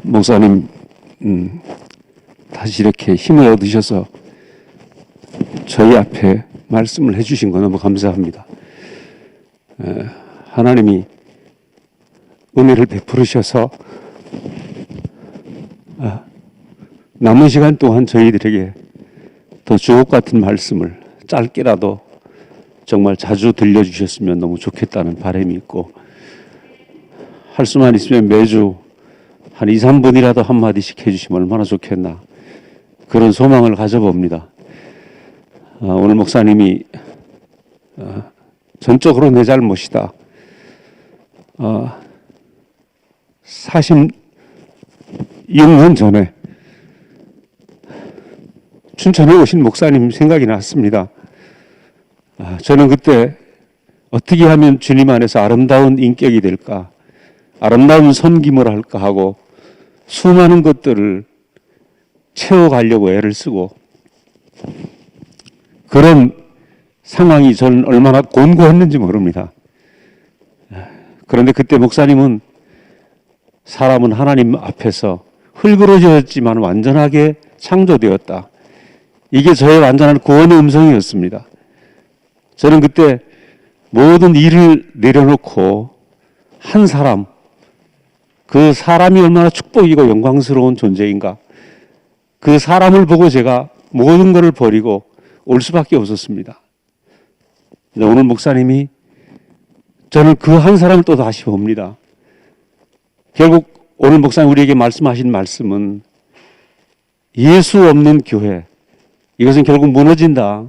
목사님, 다시 이렇게 힘을 얻으셔서 저희 앞에 말씀을 해주신 거 너무 감사합니다. 하나님이 은혜를 베풀으셔서 남은 시간 동안 저희들에게 더 주옥 같은 말씀을 짧게라도 정말 자주 들려주셨으면 너무 좋겠다는 바람이 있고, 할 수만 있으면 매주 한 2, 3분이라도 한마디씩 해주시면 얼마나 좋겠나, 그런 소망을 가져봅니다. 오늘 목사님이 전적으로 내 잘못이다, 46년 전에 춘천에 오신 목사님 생각이 났습니다. 저는 그때 어떻게 하면 주님 안에서 아름다운 인격이 될까, 아름다운 섬김을 할까 하고 수많은 것들을 채워가려고 애를 쓰고, 그런 상황이 저는 얼마나 곤고했는지 모릅니다. 그런데 그때 목사님은 사람은 하나님 앞에서 흙으로졌지만 완전하게 창조되었다, 이게 저의 완전한 구원의 음성이었습니다. 저는 그때 모든 일을 내려놓고 한 사람, 그 사람이 얼마나 축복이고 영광스러운 존재인가, 그 사람을 보고 제가 모든 것을 버리고 올 수밖에 없었습니다. 오늘 목사님이 저는 그 한 사람을 또 다시 봅니다. 결국 오늘 목사님 우리에게 말씀하신 말씀은 예수 없는 교회, 이것은 결국 무너진다.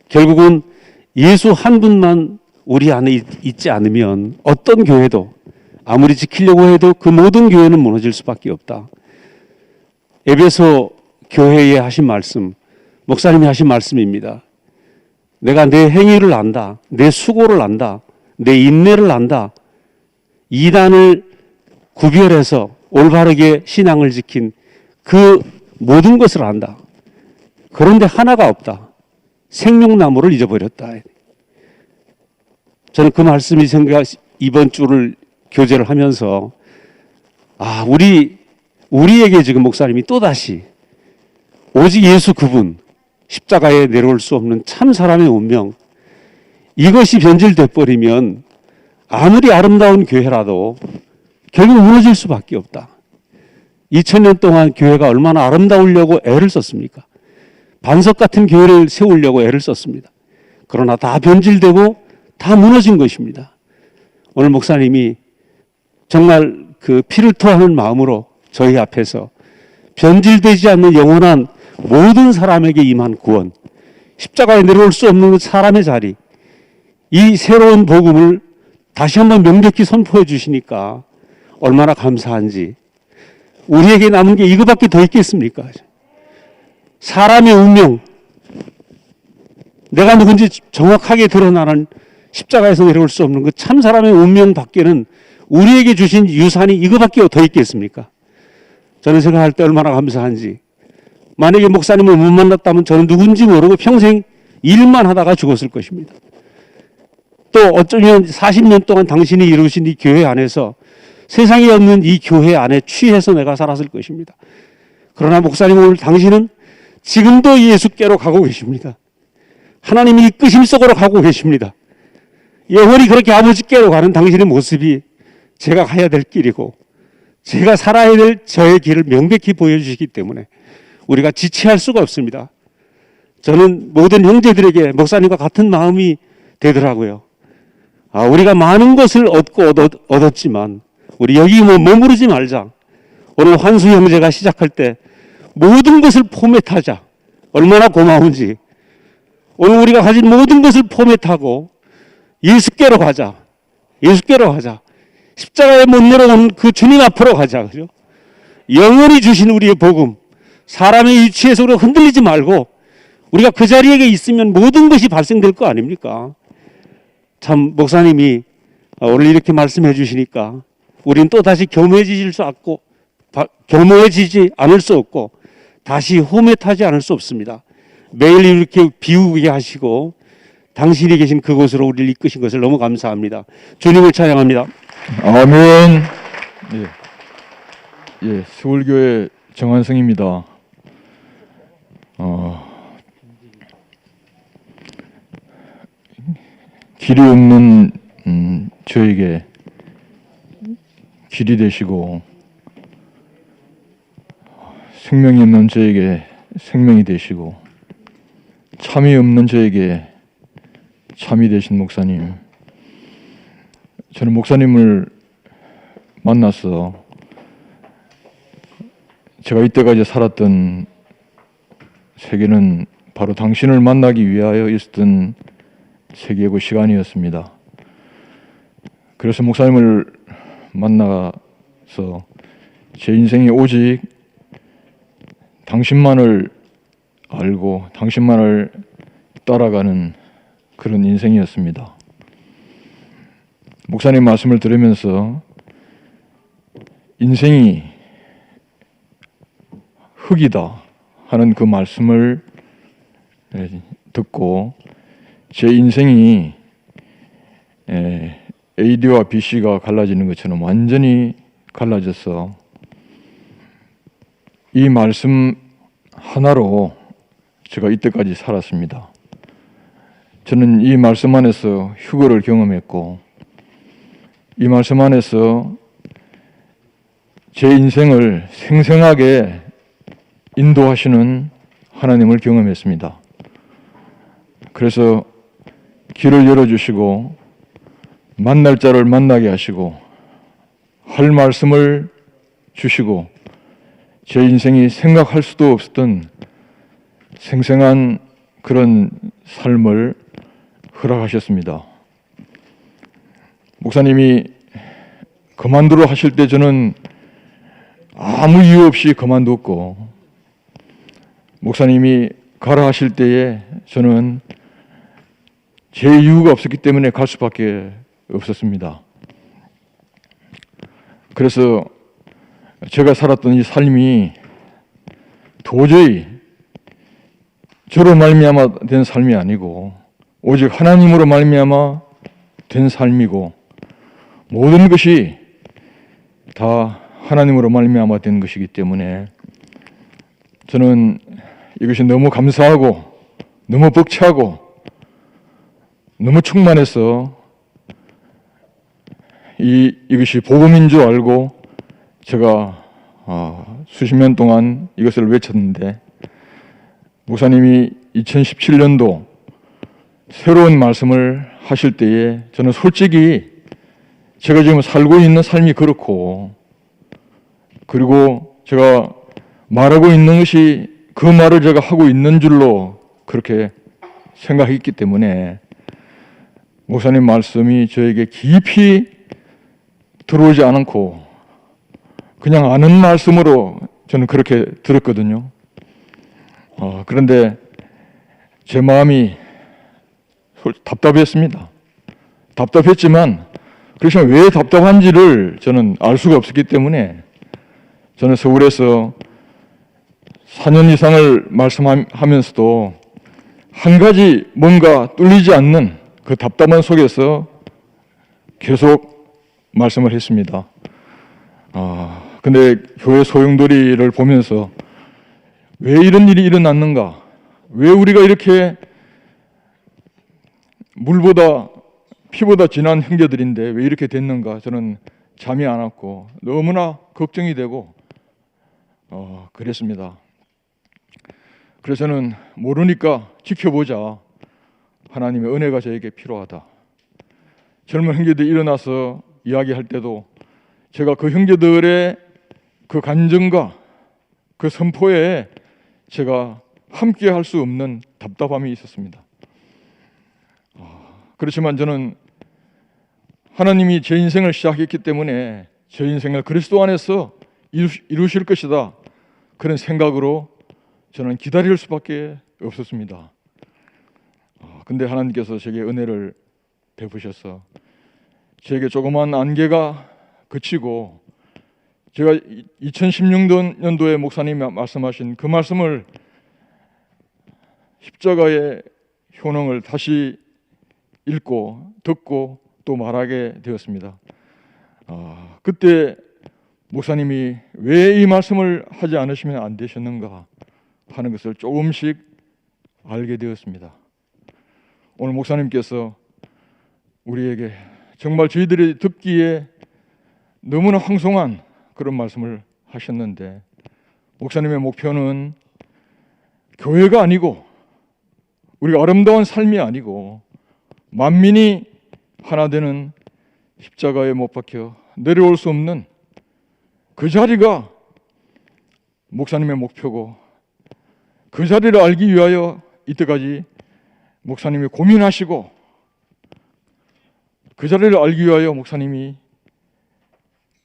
결국은 예수 한 분만 우리 안에 있지 않으면 어떤 교회도 아무리 지키려고 해도 그 모든 교회는 무너질 수밖에 없다. 에베소 교회에 하신 말씀, 목사님이 하신 말씀입니다. 내가 내 행위를 안다, 내 수고를 안다, 내 인내를 안다, 이단을 구별해서 올바르게 신앙을 지킨 그 모든 것을 안다. 그런데 하나가 없다. 생명나무를 잊어버렸다. 저는 그 말씀이 이번 주를 교제를 하면서 우리에게 지금 목사님이 또다시 오직 예수 그분, 십자가에 내려올 수 없는 참 사람의 운명, 이것이 변질돼 버리면 아무리 아름다운 교회라도 결국 무너질 수밖에 없다. 2000년 동안 교회가 얼마나 아름다우려고 애를 썼습니까? 반석 같은 교회를 세우려고 애를 썼습니다. 그러나 다 변질되고 다 무너진 것입니다. 오늘 목사님이 정말 그 피를 토하는 마음으로 저희 앞에서 변질되지 않는 영원한 모든 사람에게 임한 구원, 십자가에 내려올 수 없는 사람의 자리, 이 새로운 복음을 다시 한번 명백히 선포해 주시니까 얼마나 감사한지. 우리에게 남은 게 이거밖에 더 있겠습니까? 사람의 운명, 내가 누군지 정확하게 드러나는 십자가에서 내려올 수 없는 그 참 사람의 운명 밖에는 우리에게 주신 유산이 이거밖에 더 있겠습니까? 저는 생각할 때 얼마나 감사한지. 만약에 목사님을 못 만났다면 저는 누군지 모르고 평생 일만 하다가 죽었을 것입니다. 또 어쩌면 40년 동안 당신이 이루신 이 교회 안에서 세상에 없는 이 교회 안에 취해서 내가 살았을 것입니다. 그러나 목사님, 오늘 당신은 지금도 예수께로 가고 계십니다. 하나님이 이끄심 속으로 가고 계십니다. 영원히 그렇게 아버지께로 가는 당신의 모습이 제가 가야 될 길이고 제가 살아야 될 저의 길을 명백히 보여주시기 때문에 우리가 지체할 수가 없습니다. 저는 모든 형제들에게 목사님과 같은 마음이 되더라고요. 우리가 많은 것을 얻었지만 우리 여기 머무르지 말자. 오늘 환수 형제가 시작할 때 모든 것을 포맷하자. 얼마나 고마운지. 오늘 우리가 가진 모든 것을 포맷하고 예수께로 가자. 예수께로 가자. 십자가에 못 내려오는 그 주님 앞으로 가자. 그죠? 영원히 주신 우리의 복음, 사람의 위치에서 우리가 흔들리지 말고 우리가 그 자리에 있으면 모든 것이 발생될 거 아닙니까? 참 목사님이 오늘 이렇게 말씀해 주시니까 우리는 또 다시 겸허해지지 않을 수 없고 다시 호met하지 않을 수 없습니다. 매일 이렇게 비우게 하시고 당신이 계신 그곳으로 우리를 이끄신 것을 너무 감사합니다. 주님을 찬양합니다. 아멘. 예, 서울교회 정한승입니다. 길이 없는 저에게 길이 되시고, 생명이 없는 저에게 생명이 되시고, 참이 없는 저에게 참이 되신 목사님. 저는 목사님을 만나서 제가 이때까지 살았던 세계는 바로 당신을 만나기 위하여 있었던 세계고 시간이었습니다. 그래서 목사님을 만나서 제 인생이 오직 당신만을 알고 당신만을 따라가는 그런 인생이었습니다. 목사님 말씀을 들으면서 인생이 흙이다 하는 그 말씀을 듣고 제 인생이 AD와 BC가 갈라지는 것처럼 완전히 갈라져서 이 말씀 하나로 제가 이때까지 살았습니다. 저는 이 말씀 안에서 휴거를 경험했고 이 말씀 안에서 제 인생을 생생하게 인도하시는 하나님을 경험했습니다. 그래서 길을 열어주시고 만날 자를 만나게 하시고 할 말씀을 주시고 제 인생이 생각할 수도 없었던 생생한 그런 삶을 허락하셨습니다. 목사님이 그만두라 하실 때 저는 아무 이유 없이 그만두었고 목사님이 가라 하실 때에 저는 제 이유가 없었기 때문에 갈 수밖에 없었습니다. 그래서 제가 살았던 이 삶이 도저히 저로 말미암아 된 삶이 아니고 오직 하나님으로 말미암아 된 삶이고 모든 것이 다 하나님으로 말미암아 된 것이기 때문에 저는 이것이 너무 감사하고 너무 벅차고 너무 충만해서 이것이 복음인 줄 알고 제가 수십 년 동안 이것을 외쳤는데 목사님이 2017년도 새로운 말씀을 하실 때에 저는 솔직히 제가 지금 살고 있는 삶이 그렇고 그리고 제가 말하고 있는 것이 그 말을 제가 하고 있는 줄로 그렇게 생각했기 때문에 목사님 말씀이 저에게 깊이 들어오지 않고 그냥 아는 말씀으로 저는 그렇게 들었거든요. 그런데 제 마음이 답답했습니다. 답답했지만 그래서 왜 답답한지를 저는 알 수가 없었기 때문에 저는 서울에서 4년 이상을 말씀하면서도 한 가지 뭔가 뚫리지 않는 그 답답한 속에서 계속 말씀을 했습니다. 근데 교회 소용돌이를 보면서 왜 이런 일이 일어났는가? 왜 우리가 이렇게 물보다 피보다 진한 형제들인데 왜 이렇게 됐는가? 저는 잠이 안 왔고 너무나 걱정이 되고 그랬습니다. 그래서 저는 모르니까 지켜보자. 하나님의 은혜가 저에게 필요하다. 젊은 형제들이 일어나서 이야기할 때도 제가 그 형제들의 그 간증과 그 선포에 제가 함께 할 수 없는 답답함이 있었습니다. 그렇지만 저는 하나님이 제 인생을 시작했기 때문에 제 인생을 그리스도 안에서 이루실 것이다. 그런 생각으로 저는 기다릴 수밖에 없었습니다. 근데 하나님께서 제게 은혜를 베푸셔서 제게 조그만 안개가 그치고 제가 2016년도에 목사님이 말씀하신 그 말씀을 십자가의 효능을 다시 읽고 듣고 또 말하게 되었습니다. 그때 목사님이 왜 이 말씀을 하지 않으시면 안 되셨는가 하는 것을 조금씩 알게 되었습니다. 오늘 목사님께서 우리에게 정말 저희들이 듣기에 너무나 황송한 그런 말씀을 하셨는데, 목사님의 목표는 교회가 아니고 우리가 아름다운 삶이 아니고 만민이 하나 되는 십자가에 못 박혀 내려올 수 없는 그 자리가 목사님의 목표고, 그 자리를 알기 위하여 이때까지 목사님이 고민하시고, 그 자리를 알기 위하여 목사님이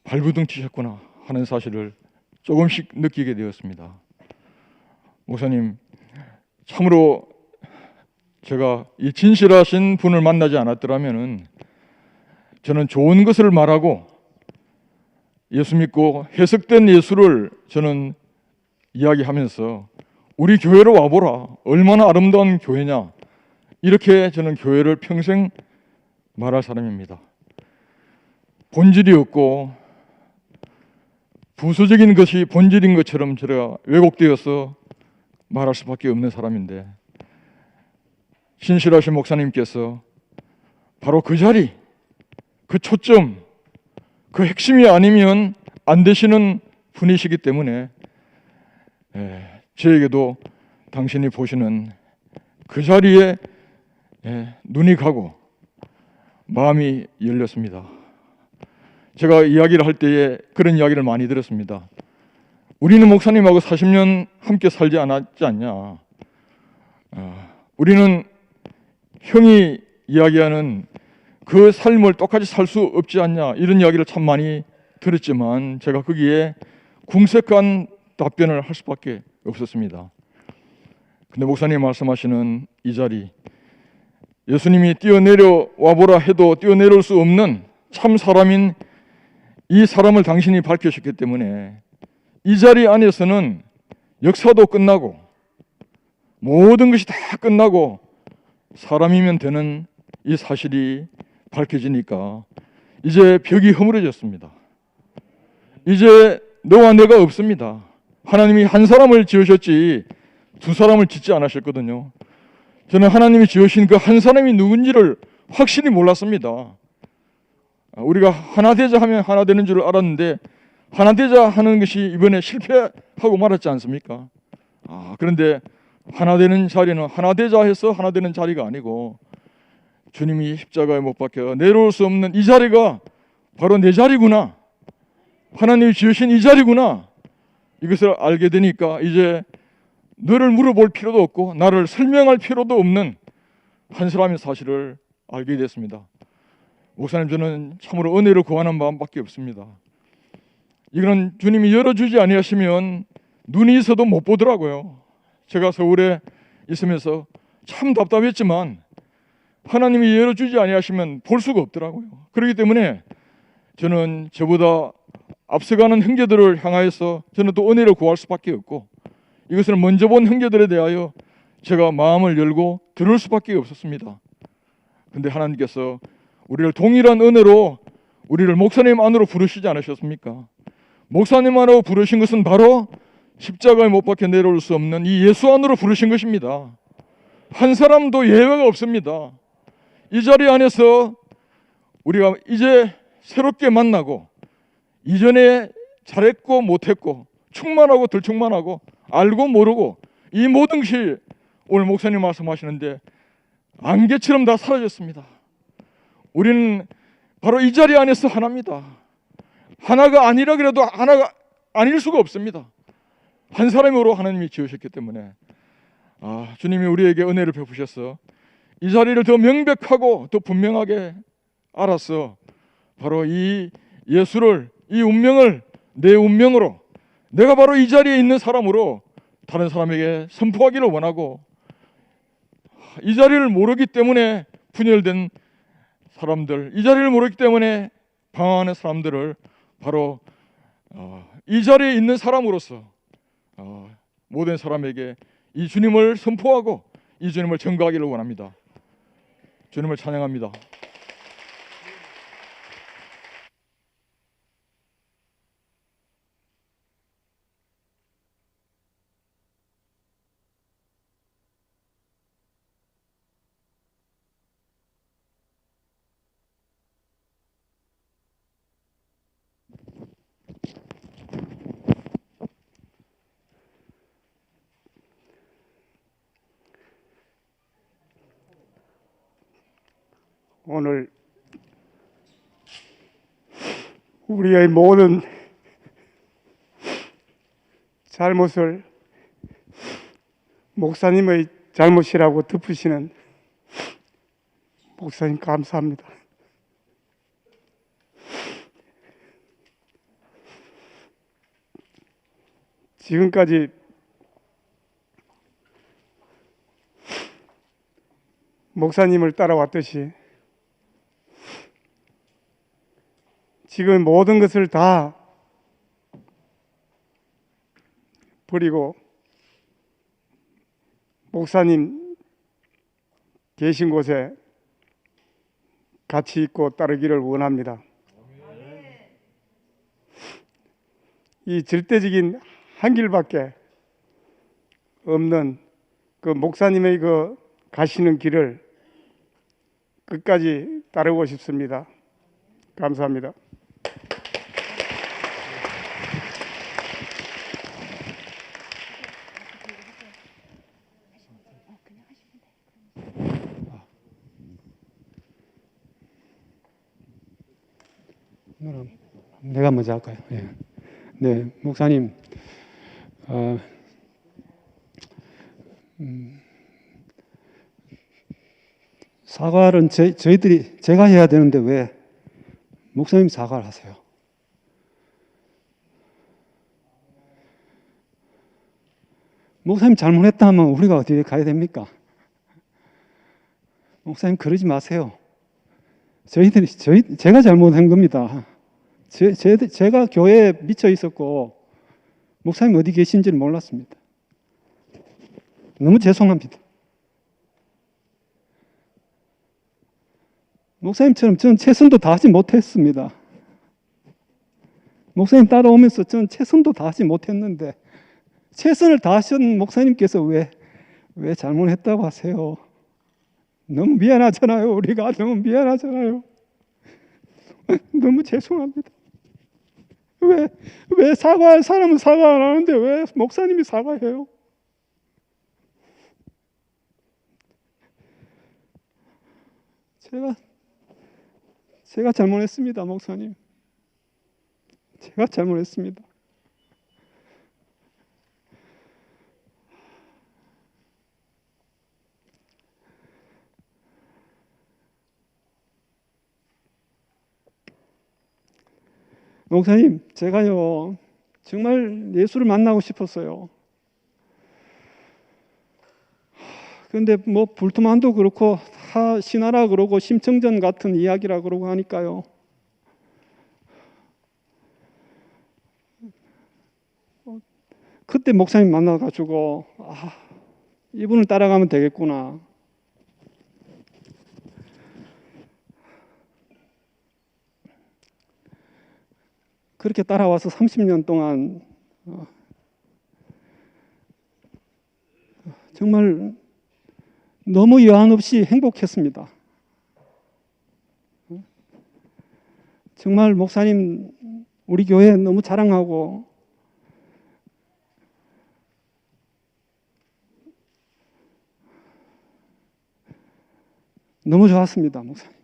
발부둥 치셨구나 하는 사실을 조금씩 느끼게 되었습니다. 목사님, 참으로 제가 이 진실하신 분을 만나지 않았더라면 저는 좋은 것을 말하고 예수 믿고 해석된 예수를 저는 이야기하면서 우리 교회로 와보라, 얼마나 아름다운 교회냐, 이렇게 저는 교회를 평생 말할 사람입니다. 본질이 없고 부수적인 것이 본질인 것처럼 제가 왜곡되어서 말할 수밖에 없는 사람인데, 신실하신 목사님께서 바로 그 자리, 그 초점, 그 핵심이 아니면 안 되시는 분이시기 때문에 저에게도 당신이 보시는 그 자리에 눈이 가고 마음이 열렸습니다. 제가 이야기를 할 때에 그런 이야기를 많이 들었습니다. 우리는 목사님하고 40년 함께 살지 않았지 않냐. 우리는 형이 이야기하는 그 삶을 똑같이 살 수 없지 않냐, 이런 이야기를 참 많이 들었지만 제가 거기에 궁색한 답변을 할 수밖에 없었습니다. 근데 목사님 말씀하시는 이 자리, 예수님이 뛰어내려 와보라 해도 뛰어내려올 수 없는 참 사람인 이 사람을 당신이 밝히셨기 때문에 이 자리 안에서는 역사도 끝나고 모든 것이 다 끝나고 사람이면 되는 이 사실이 밝혀지니까 이제 벽이 허물어졌습니다. 이제 너와 내가 없습니다. 하나님이 한 사람을 지으셨지 두 사람을 짓지 않으셨거든요. 저는 하나님이 지으신 그 한 사람이 누군지를 확실히 몰랐습니다. 우리가 하나 되자 하면 하나 되는 줄 알았는데 하나 되자 하는 것이 이번에 실패하고 말았지 않습니까? 그런데 하나 되는 자리는 하나 되자 해서 하나 되는 자리가 아니고 주님이 십자가에 못 박혀 내려올 수 없는 이 자리가 바로 내 자리구나, 하나님이 지으신 이 자리구나, 이것을 알게 되니까 이제 너를 물어볼 필요도 없고 나를 설명할 필요도 없는 한 사람의 사실을 알게 됐습니다. 목사님, 저는 참으로 은혜를 구하는 마음밖에 없습니다. 이거는 주님이 열어주지 아니하시면 눈이 있어도 못 보더라고요. 제가 서울에 있으면서 참 답답했지만 하나님이 열어주지 아니하시면 볼 수가 없더라고요. 그렇기 때문에 저는 저보다 앞서가는 형제들을 향하여서 저는 또 은혜를 구할 수밖에 없고, 이것을 먼저 본 형제들에 대하여 제가 마음을 열고 들을 수밖에 없었습니다. 그런데 하나님께서 우리를 동일한 은혜로 우리를 목사님 안으로 부르시지 않으셨습니까? 목사님 안으로 부르신 것은 바로 십자가에 못 박혀 내려올 수 없는 이 예수 안으로 부르신 것입니다. 한 사람도 예외가 없습니다. 이 자리 안에서 우리가 이제 새롭게 만나고 이전에 잘했고 못했고 충만하고 덜 충만하고 알고 모르고 이 모든 것이 오늘 목사님 말씀하시는데 안개처럼 다 사라졌습니다. 우리는 바로 이 자리 안에서 하나입니다. 하나가 아니라 그래도 하나가 아닐 수가 없습니다. 한 사람으로 하나님이 지으셨기 때문에 주님이 우리에게 은혜를 베푸셔서 이 자리를 더 명백하고 더 분명하게 알아서 바로 이 예수를, 이 운명을 내 운명으로, 내가 바로 이 자리에 있는 사람으로 다른 사람에게 선포하기를 원하고, 이 자리를 모르기 때문에 분열된 사람들, 이 자리를 모르기 때문에 방황하는 사람들을 바로 이 자리에 있는 사람으로서 모든 사람에게 이 주님을 선포하고 이 주님을 전가하기를 원합니다. 주님을 찬양합니다. 오늘 우리의 모든 잘못을 목사님의 잘못이라고 덮으시는 목사님 감사합니다. 지금까지 목사님을 따라왔듯이 지금 모든 것을 다 버리고 목사님 계신 곳에 같이 있고 따르기를 원합니다. 이 절대적인 한 길밖에 없는 그 목사님의 그 가시는 길을 끝까지 따르고 싶습니다. 감사합니다. 내가 먼저 할까요? 예. 네, 목사님, 사과는 저희들이 제가 해야 되는데 왜 목사님 사과를 하세요? 목사님 잘못했다 하면 우리가 어디에 가야 됩니까? 목사님 그러지 마세요. 제가 잘못한 겁니다. 제가 교회에 미쳐 있었고 목사님 어디 계신지를 몰랐습니다. 너무 죄송합니다. 목사님처럼 저는 최선도 다하지 못했습니다. 목사님 따라오면서 저는 최선도 다하지 못했는데 최선을 다하신 목사님께서 왜 잘못했다고 하세요? 너무 미안하잖아요. 우리가 너무 미안하잖아요. 너무 죄송합니다. 왜 사과할 사람은 사과 안 하는데 왜 목사님이 사과해요? 제가 잘못했습니다, 목사님. 제가 잘못했습니다. 목사님, 제가요 정말 예수를 만나고 싶었어요. 그런데 뭐 불투만도 그렇고 신하라 그러고 심청전 같은 이야기라 그러고 하니까요. 그때 목사님 만나가지고 이분을 따라가면 되겠구나. 그렇게 따라와서 30년 동안 정말 너무 여한 없이 행복했습니다. 정말 목사님 우리 교회 너무 자랑하고 너무 좋았습니다, 목사님.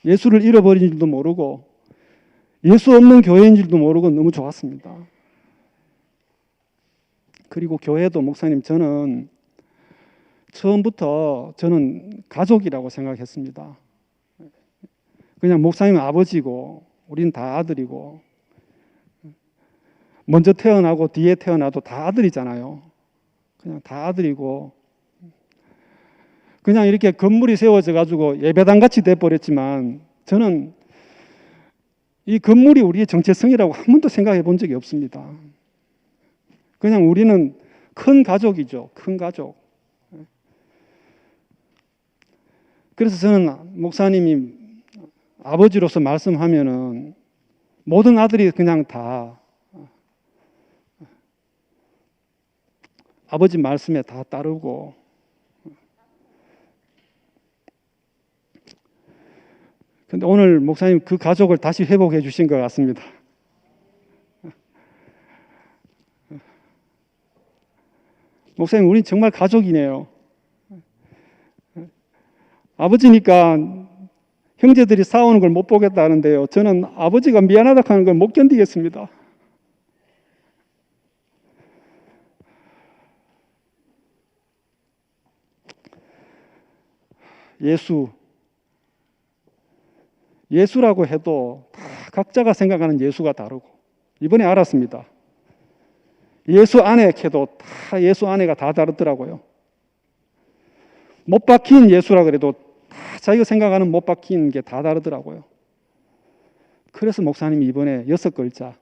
예수를 잃어버린 줄도 모르고 예수 없는 교회인 줄도 모르고 너무 좋았습니다. 그리고 교회도 목사님 저는 처음부터 저는 가족이라고 생각했습니다. 그냥 목사님은 아버지고 우리는 다 아들이고 먼저 태어나고 뒤에 태어나도 다 아들이잖아요. 그냥 다 아들이고 그냥 이렇게 건물이 세워져 가지고 예배당 같이 돼버렸지만 저는 이 건물이 우리의 정체성이라고 한 번도 생각해 본 적이 없습니다. 그냥 우리는 큰 가족이죠. 큰 가족. 그래서 저는 목사님이 아버지로서 말씀하면은 모든 아들이 그냥 다 아버지 말씀에 다 따르고 근데 오늘 목사님 그 가족을 다시 회복해 주신 것 같습니다. 목사님, 우린 정말 가족이네요. 아버지니까 형제들이 싸우는 걸 못 보겠다는데요. 저는 아버지가 미안하다 하는 걸 못 견디겠습니다. 예수라고 해도 다 각자가 생각하는 예수가 다르고, 이번에 알았습니다. 예수 안에 해도 다 예수 안에가 다 다르더라고요. 못 박힌 예수라 그래도 다 자기가 생각하는 못 박힌 게 다 다르더라고요. 그래서 목사님이 이번에 6글자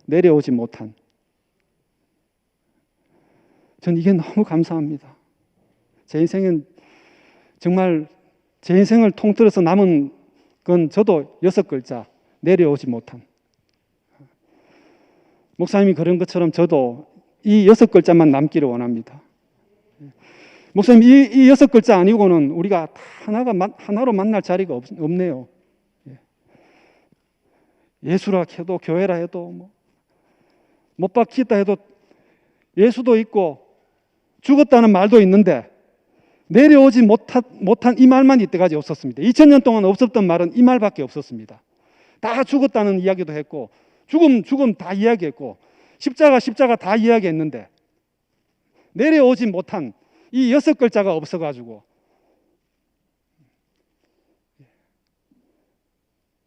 내려오지 못한, 전 이게 너무 감사합니다. 제 인생은 정말 제 인생을 통틀어서 남은 건 저도 6글자 내려오지 못한, 목사님이 그런 것처럼 저도 이 6글자만 남기를 원합니다. 목사님, 이 6글자 아니고는 우리가 다 하나로 만날 자리가 없네요. 예수라 해도 교회라 해도 못 박히다 해도 예수도 있고 죽었다는 말도 있는데 내려오지 못한 이 말만 이때까지 없었습니다. 2000년 동안 없었던 말은 이 말밖에 없었습니다. 다 죽었다는 이야기도 했고 죽음 다 이야기했고 십자가 다 이야기했는데 내려오지 못한 이 6글자가 없어가지고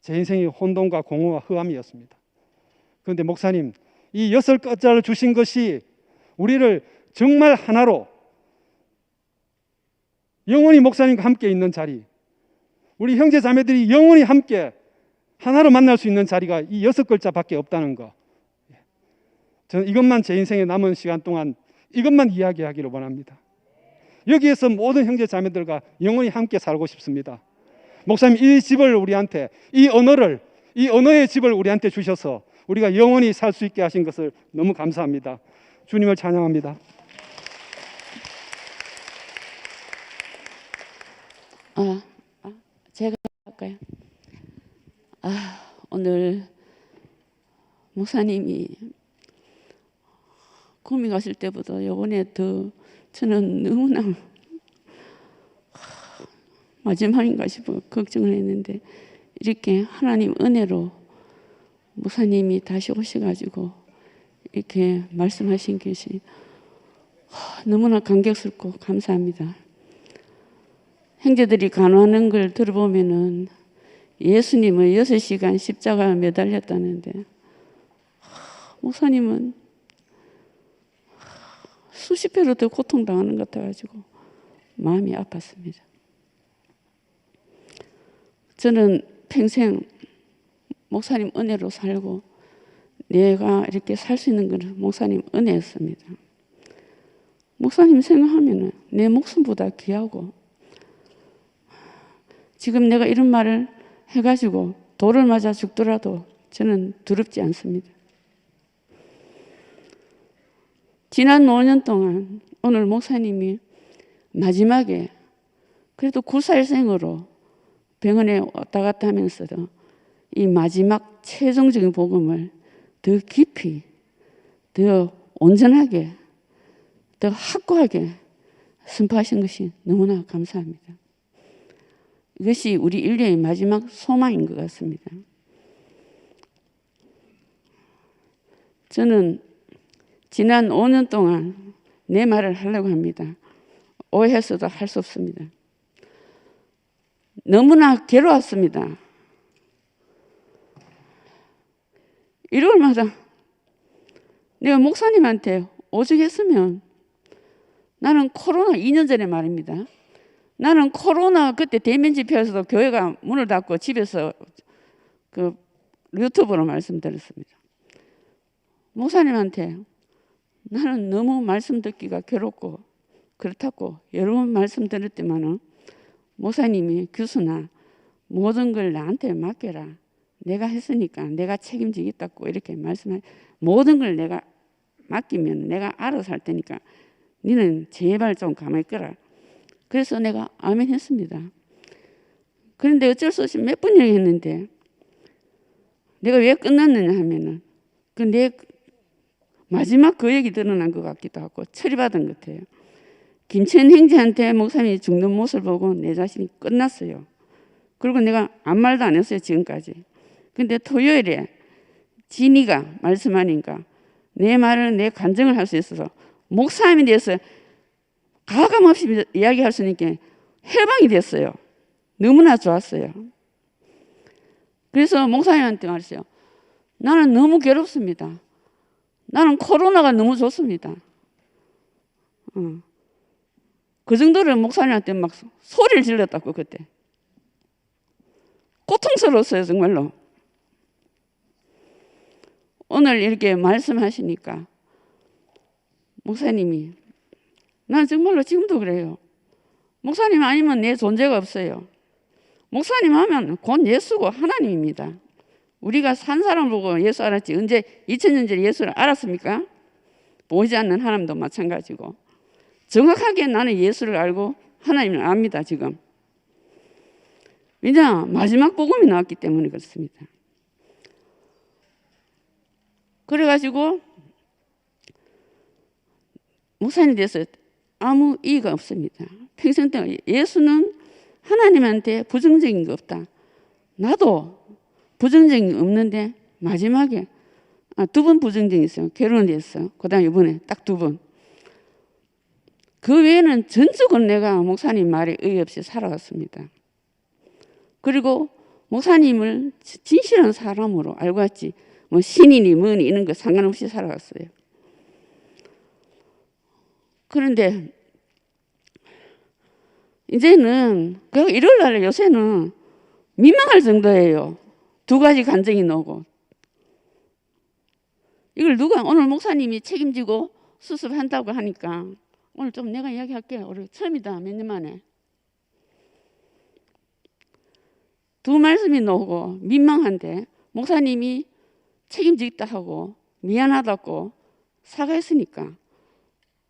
제 인생이 혼돈과 공허와 흑암이었습니다. 그런데 목사님, 이 6글자를 주신 것이 우리를 정말 하나로 영원히 목사님과 함께 있는 자리, 우리 형제 자매들이 영원히 함께 하나로 만날 수 있는 자리가 이 6글자밖에 없다는 거, 저는 이것만 제 인생에 남은 시간 동안 이것만 이야기하기를 원합니다. 여기에서 모든 형제 자매들과 영원히 함께 살고 싶습니다. 목사님, 이 집을 우리한테, 이 언어의 집을 우리한테 주셔서 우리가 영원히 살 수 있게 하신 것을 너무 감사합니다. 주님을 찬양합니다. 제가 할까요? 오늘 목사님이 구미 가실 때보다 요번에 더 저는 너무나 마지막인가 싶어 걱정을 했는데, 이렇게 하나님 은혜로 목사님이 다시 오셔가지고 이렇게 말씀하신 것이 너무나 감격스럽고 감사합니다. 형제들이 간호하는 걸 들어보면은 예수님은 6시간 십자가에 매달렸다는데 목사님은 수십 배로 더 고통당하는 것 같아가지고 마음이 아팠습니다. 저는 평생 목사님 은혜로 살고 내가 이렇게 살 수 있는 것은 목사님 은혜였습니다. 목사님 생각하면 내 목숨보다 귀하고, 지금 내가 이런 말을 해가지고 돌을 맞아 죽더라도 저는 두렵지 않습니다. 지난 5년 동안 오늘 목사님이 마지막에 그래도 구사일생으로 병원에 왔다 갔다 하면서도 이 마지막 최종적인 복음을 더 깊이, 더 온전하게, 더 확고하게 선포하신 것이 너무나 감사합니다. 이것이 우리 인류의 마지막 소망인 것 같습니다. 저는 지난 5년 동안 내 말을 하려고 합니다. 오해해서도 할 수 없습니다. 너무나 괴로웠습니다. 일요일마다 내가 목사님한테 오죽했으면, 나는 코로나 2년 전에 말입니다. 나는 코로나 그때 대면 집회에서도 교회가 문을 닫고 집에서 그 유튜브로 말씀드렸습니다. 목사님한테 나는 너무 말씀 듣기가 괴롭고 그렇다고 여러 번 말씀드렸지만은 목사님이 교수나 모든 걸 나한테 맡겨라. 내가 했으니까 내가 책임지겠다고 이렇게 말씀하시, 모든 걸 내가 맡기면 내가 알아서 할 테니까 너는 제발 좀 가만히 있거라. 그래서 내가 아멘 했습니다. 그런데 어쩔 수 없이 몇 번이나 했는데 내가 왜 끝났느냐 하면은 내 마지막 그 얘기 드러난 것 같기도 하고 처리받은 것 같아요. 김천 행제한테 목사님이 죽는 모습을 보고 내 자신이 끝났어요. 그리고 내가 아무 말도 안 했어요, 지금까지. 근데 토요일에 진이가 말씀하니까 내 말을, 내 간증을 할 수 있어서 목사님에 대해서 가감없이 이야기할 수 있는 게 해방이 됐어요. 너무나 좋았어요. 그래서 목사님한테 말했어요. 나는 너무 괴롭습니다. 나는 코로나가 너무 좋습니다. 그 정도로 목사님한테 막 소리를 질렀다고 그때. 고통스러웠어요, 정말로. 오늘 이렇게 말씀하시니까 목사님이, 난 정말로 지금도 그래요. 목사님 아니면 내 존재가 없어요. 목사님 하면 곧 예수고 하나님입니다. 우리가 산 사람 보고 예수 알았지 언제 2000년 전에 예수를 알았습니까? 보이지 않는 하나님도 마찬가지고 정확하게 나는 예수를 알고 하나님을 압니다. 지금. 왜냐? 마지막 복음이 나왔기 때문에 그렇습니다. 그래가지고 목사님에 대해서 아무 이의가 없습니다. 평생 동안 예수는 하나님한테 부정적인 거 없다. 나도 부정적인 게 없는데 마지막에 두 번 부정적이 있어요. 결혼을 했어. 그 다음에 이번에 딱 2번. 그 외에는 전적으로 내가 목사님 말에 의의 없이 살아왔습니다. 그리고 목사님을 진실한 사람으로 알고 왔지 뭐 신이니 뭐니 이런 거 상관없이 살아왔어요. 그런데 이제는 일요일 날 요새는 민망할 정도예요. 2가지 간증이 나오고. 이걸 누가 오늘 목사님이 책임지고 수습한다고 하니까 오늘 좀 내가 이야기할게요. 우리 처음이다. 몇 년 만에. 2 말씀이 나오고 민망한데 목사님이 책임지겠다 하고 미안하다고 사과했으니까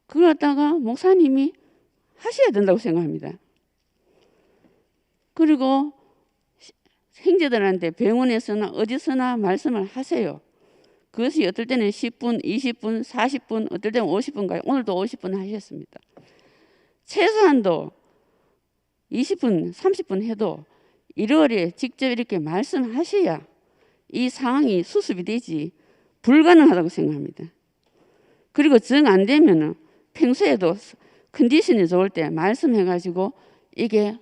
그걸 갖다가 목사님이 하셔야 된다고 생각합니다. 그리고 형제들한테 병원에서나 어디서나 말씀을 하세요. 그것이 어떨 때는 10분, 20분, 40분, 어떨 때는 50분 가요. 오늘도 50분 하셨습니다. 최소한도 20분, 30분 해도 일요일에 직접 이렇게 말씀하셔야 이 상황이 수습이 되지 불가능하다고 생각합니다. 그리고 정 안 되면은 평소에도 컨디션이 좋을 때 말씀해가지고 이게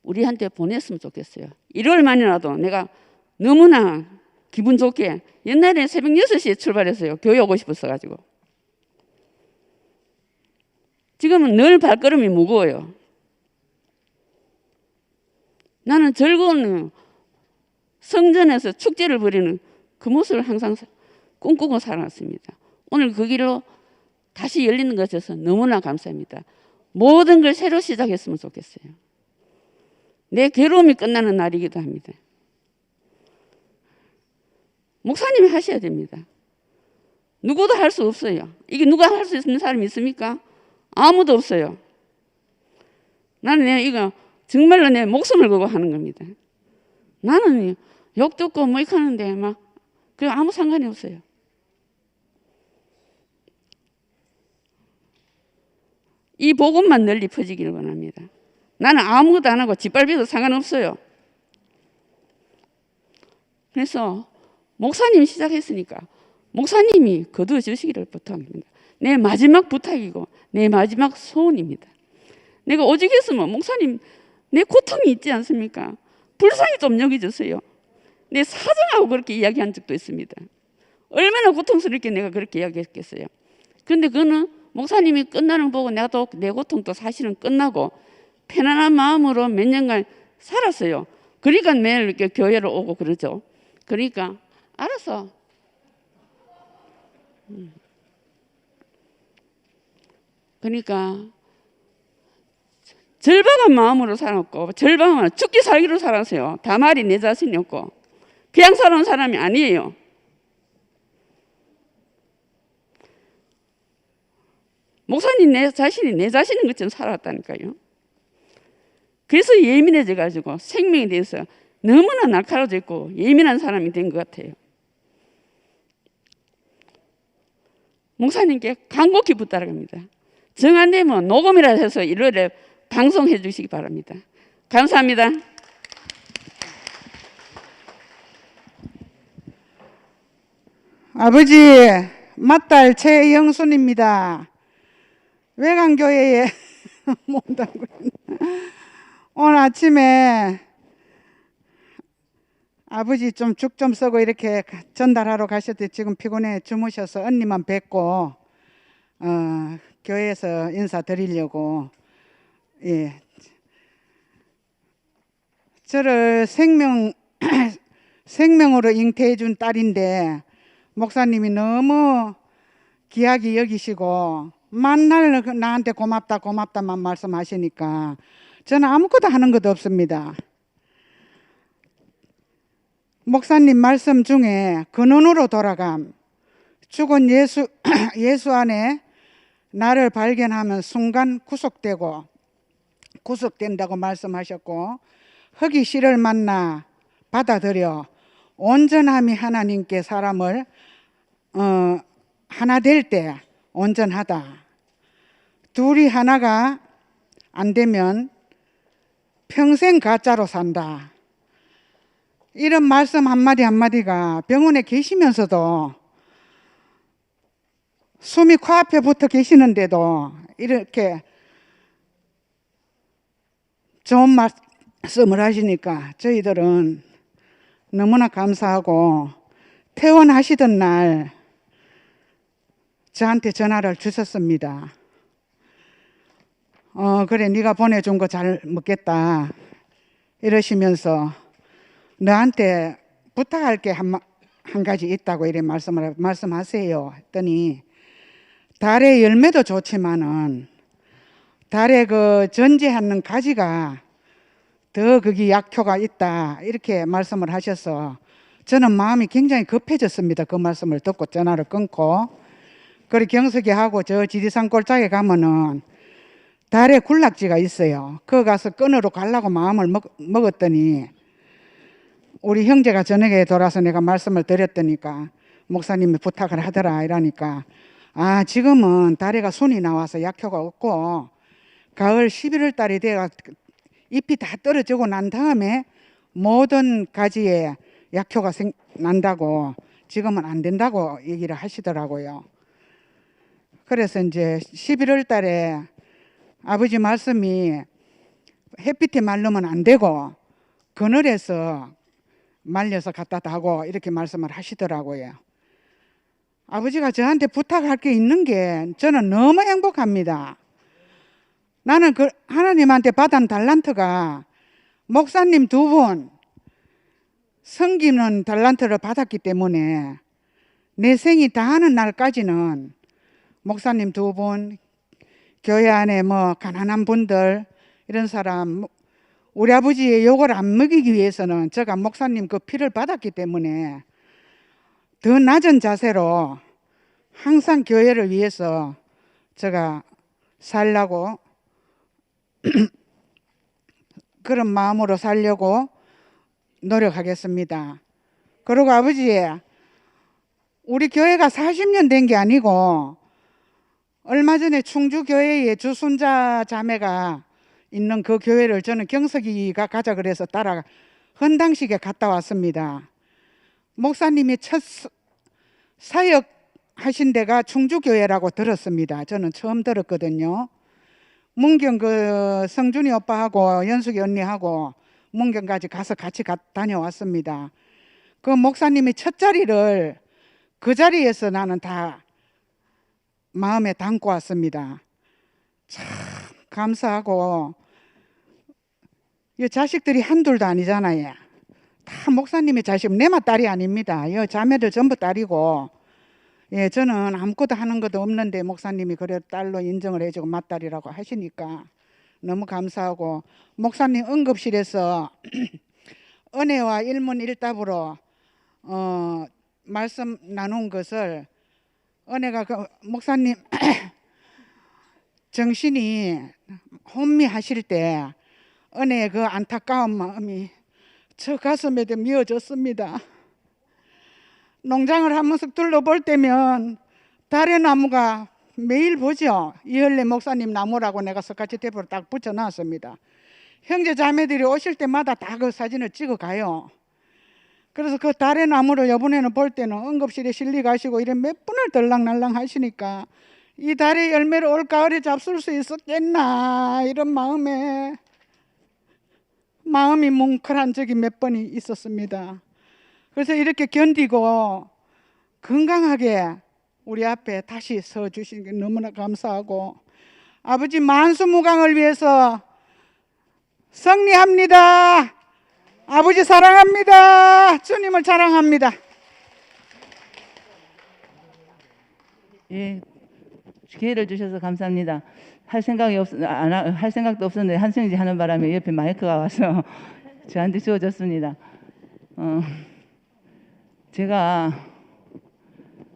우리한테 보냈으면 좋겠어요. 일요일만이라도 내가 너무나 기분 좋게 옛날에 새벽 6시에 출발했어요. 교회 오고 싶었어가지고. 지금은 늘 발걸음이 무거워요. 나는 즐거운 성전에서 축제를 벌이는 그 모습을 항상 꿈꾸고 살아왔습니다. 오늘 그 길로 다시 열리는 것에서 너무나 감사합니다. 모든 걸 새로 시작했으면 좋겠어요. 내 괴로움이 끝나는 날이기도 합니다. 목사님이 하셔야 됩니다. 누구도 할 수 없어요. 이게 누가 할 수 있는 사람이 있습니까? 아무도 없어요. 나는 이거 정말로 내 목숨을 걸고 하는 겁니다. 나는 욕 듣고 뭐 이렇게 하는데 막 그 아무 상관이 없어요. 이 복음만 널리 퍼지기를 원합니다. 나는 아무것도 안 하고 짓밟아도 상관없어요. 그래서 목사님이 시작했으니까 목사님이 거두어 주시기를 부탁합니다. 내 마지막 부탁이고 내 마지막 소원입니다. 내가 오직 했으면 목사님 내 고통이 있지 않습니까? 불쌍히 좀 여겨주세요. 내 사정하고 그렇게 이야기한 적도 있습니다. 얼마나 고통스럽게 내가 그렇게 이야기했겠어요. 그런데 그거는 목사님이 끝나는 보고 내가 또 내 고통도 사실은 끝나고 편안한 마음으로 몇 년간 살았어요. 그러니까 매일 이렇게 교회로 오고 그러죠. 그러니까 알았어. 그러니까 절박한 마음으로 살았고 절박한 죽기 살기로 살았어요. 다말이 내 자신이었고 그냥 살아온 사람이 아니에요. 목사님 내 자신인 것처럼 살았다니까요. 그래서 예민해져 가지고 생명에 대해서 너무나 날카로워져 있고 예민한 사람이 된 것 같아요. 목사님께 간곡히 부탁합니다. 정 안 되면 녹음이라도 해서 일요일에 방송해 주시기 바랍니다. 감사합니다. 아버지, 맏딸 최영순입니다. 외관교회에 몸담고 오늘 아침에 아버지 좀 죽 좀 쓰고 이렇게 전달하러 가셨더니 지금 피곤해 주무셔서 언니만 뵙고 교회에서 인사드리려고 저를 생명으로 잉태해 준 딸인데 목사님이 너무 귀하게 여기시고 만날 나한테 고맙다만 말씀하시니까 저는 아무것도 하는 것도 없습니다. 목사님 말씀 중에 근원으로 돌아감, 죽은 예수 안에 나를 발견하면 순간 구속된다고 말씀하셨고, 흙이 씨를 만나 받아들여 온전함이 하나님께 사람을 하나 될 때 온전하다. 둘이 하나가 안 되면 평생 가짜로 산다. 이런 말씀 한마디 한마디가 병원에 계시면서도 숨이 코앞에 붙어 계시는데도 이렇게 좋은 말씀을 하시니까 저희들은 너무나 감사하고, 퇴원하시던 날 저한테 전화를 주셨습니다. 그래 네가 보내준 거 잘 먹겠다 이러시면서 너한테 부탁할 게 한 가지 있다고 이래 말씀하세요 했더니, 달의 열매도 좋지만은 달에 그 전제하는 가지가 더 거기 약효가 있다 이렇게 말씀을 하셔서 저는 마음이 굉장히 급해졌습니다. 그 말씀을 듣고 전화를 끊고, 그리고 경석이 하고 저 지리산 골짜기에 가면은 달에 군락지가 있어요. 거기 가서 끈으로 가려고 마음을 먹었더니 우리 형제가 저녁에 돌아서 내가 말씀을 드렸더니까 목사님이 부탁을 하더라 이러니까, 지금은 다리가 순이 나와서 약효가 없고 가을 11월 달이 돼가 잎이 다 떨어지고 난 다음에 모든 가지에 약효가 난다고, 지금은 안 된다고 얘기를 하시더라고요. 그래서 이제 11월 달에 아버지 말씀이 햇빛에 말르면 안 되고 그늘에서 말려서 갖다 다고 이렇게 말씀을 하시더라고요. 아버지가 저한테 부탁할 게 있는 게 저는 너무 행복합니다. 나는 그 하나님한테 받은 달란트가 목사님 2분 섬기는 달란트를 받았기 때문에 내 생이 다하는 날까지는 목사님 2분, 교회 안에 뭐 가난한 분들 이런 사람, 우리 아버지의 욕을 안 먹이기 위해서는 제가 목사님 그 피를 받았기 때문에 더 낮은 자세로 항상 교회를 위해서 제가 살려고 그런 마음으로 살려고 노력하겠습니다. 그리고 아버지, 우리 교회가 40년 된 게 아니고 얼마 전에 충주교회에 주순자 자매가 있는 그 교회를 저는 경석이가 가자 그래서 따라 헌당식에 갔다 왔습니다. 목사님이 첫 사역 하신 데가 충주교회라고 들었습니다. 저는 처음 들었거든요. 문경 그 성준이 오빠하고 연숙이 언니하고 문경까지 가서 같이 다녀왔습니다. 그 목사님이 첫 자리를 그 자리에서 나는 다 마음에 담고 왔습니다. 참 감사하고, 이 자식들이 한둘도 아니잖아요. 다 목사님의 자식, 내만 딸이 아닙니다. 이 자매들 전부 딸이고, 저는 아무것도 하는 것도 없는데 목사님이 그래 딸로 인정을 해주고 맏딸이라고 하시니까 너무 감사하고, 목사님 응급실에서 은혜와 일문일답으로 말씀 나눈 것을, 은혜가 그 목사님 정신이 혼미하실 때 은혜의 그 안타까운 마음이 저 가슴에 미어졌습니다. 농장을 한 번씩 둘러볼 때면 다래나무가 매일 보죠. 이헐래 목사님 나무라고 내가 스카치 테이프로 딱 붙여놨습니다. 형제 자매들이 오실 때마다 다 그 사진을 찍어 가요. 그래서 그 달의 나무를 이번에는 볼 때는 응급실에 실리 가시고 이런 몇 분을 들락날락 하시니까 이 달의 열매를 올 가을에 잡술 수 있었겠나 이런 마음이 뭉클한 적이 몇 번이 있었습니다. 그래서 이렇게 견디고 건강하게 우리 앞에 다시 서 주신 게 너무나 감사하고 아버지 만수무강을 위해서 승리합니다. 아버지 사랑합니다. 주님을 자랑합니다. 예, 기회를 주셔서 감사합니다. 할 생각도 없었는데 한승지 하는 바람에 옆에 마이크가 와서 저한테 주어졌습니다. 제가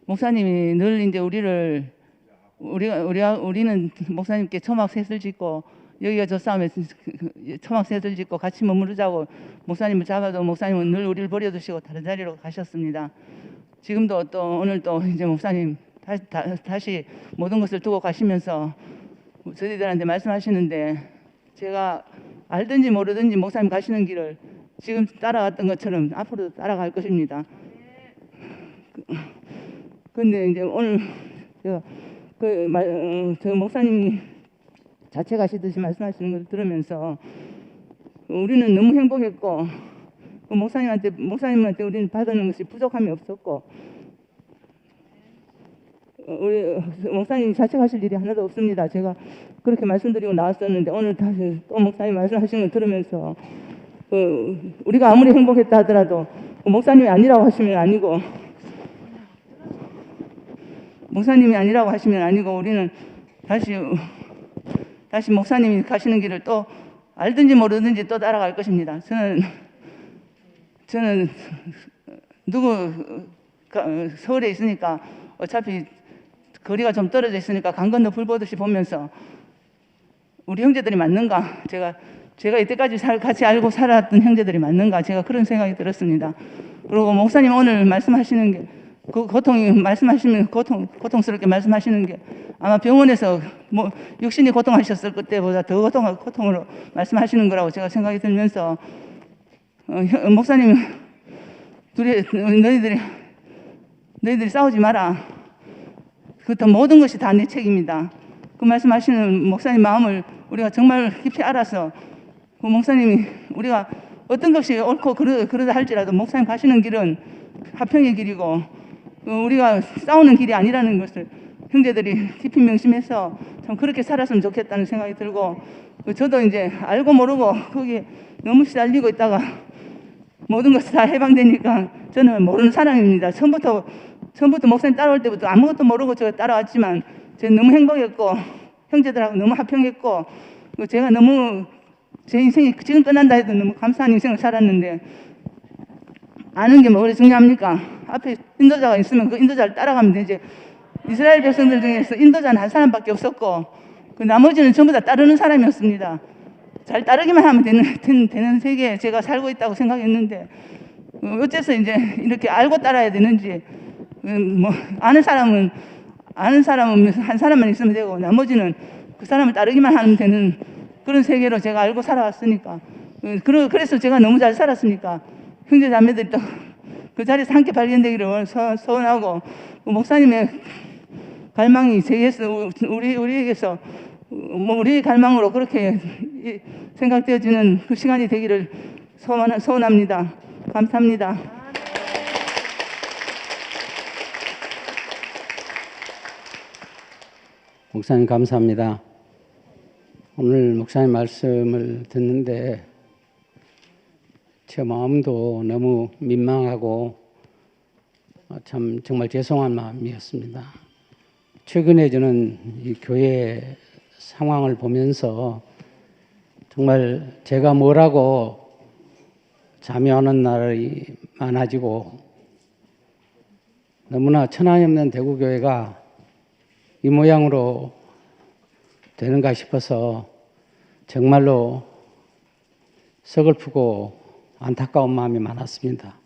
목사님이 늘 이제 우리는 목사님께 초막셋을 짓고 여기가 저 싸움에 초막셋을 짓고 같이 머무르자고 목사님을 잡아도 목사님은 늘 우리를 버려두시고 다른 자리로 가셨습니다. 지금도 또 오늘 또 이제 목사님 다시 모든 것을 두고 가시면서 저희들한테 말씀하시는데 제가 알든지 모르든지 목사님 가시는 길을 지금 따라왔던 것처럼 앞으로 따라갈 것입니다. 근데 이제 오늘 저 목사님이 자체 가시듯이 말씀하시는 걸 들으면서 우리는 너무 행복했고 목사님한테 우리는 받는 것이 부족함이 없었고 우리 목사님이 자체 가실 일이 하나도 없습니다. 제가 그렇게 말씀드리고 나왔었는데 오늘 다시 또 목사님 말씀하시는 걸 들으면서 우리가 아무리 행복했다 하더라도 목사님이 아니라고 하시면 아니고 우리는 다시 목사님이 가시는 길을 또 알든지 모르든지 또 따라갈 것입니다. 저는 서울에 있으니까 어차피 거리가 좀 떨어져 있으니까 강 건너 불 보듯이 보면서 우리 형제들이 맞는가, 제가 이때까지 같이 알고 살았던 형제들이 맞는가, 제가 그런 생각이 들었습니다. 그리고 목사님 오늘 말씀하시는 게 고통스럽게 말씀하시는 게 아마 병원에서 육신이 고통하셨을 때보다 더 고통으로 말씀하시는 거라고 제가 생각이 들면서 목사님 너희들이 싸우지 마라. 모든 것이 다 내 책임이다. 그 말씀하시는 목사님 마음을 우리가 정말 깊이 알아서 그 목사님이 우리가 어떤 것이 옳고 그러다 할지라도 목사님 가시는 길은 화평의 길이고 우리가 싸우는 길이 아니라는 것을 형제들이 깊이 명심해서 참 그렇게 살았으면 좋겠다는 생각이 들고 저도 이제 알고 모르고 거기에 너무 시달리고 있다가 모든 것이 다 해방되니까 저는 모르는 사람입니다. 처음부터 목사님 따라올 때부터 아무것도 모르고 제가 따라왔지만 제가 너무 행복했고 형제들하고 너무 화평했고 제가 너무 제 인생이 지금 끝난다 해도 너무 감사한 인생을 살았는데 아는 게 뭐가 중요합니까? 앞에 인도자가 있으면 그 인도자를 따라가면 되지. 이스라엘 백성들 중에서 인도자는 한 사람밖에 없었고 그 나머지는 전부 다 따르는 사람이었습니다. 잘 따르기만 하면 되는 세계에 제가 살고 있다고 생각했는데 어째서 이제 이렇게 알고 따라야 되는지 아는 사람은 한 사람만 있으면 되고 나머지는 그 사람을 따르기만 하면 되는 그런 세계로 제가 알고 살아왔으니까 그래서 제가 너무 잘 살았으니까 형제 자매들이 또 그 자리에서 함께 발견되기를 소원하고 목사님의 갈망이 제게서 우리에게서 우리의 갈망으로 그렇게 생각되어지는 그 시간이 되기를 소원합니다. 감사합니다. 목사님 감사합니다. 오늘 목사님 말씀을 듣는데 제 마음도 너무 민망하고 정말 죄송한 마음이었습니다. 최근에 저는 이 교회 상황을 보면서 정말 제가 뭐라고 자묘하는 날이 많아지고 너무나 천하에 없는 대구교회가 이 모양으로 되는가 싶어서 정말로 서글프고 안타까운 마음이 많았습니다.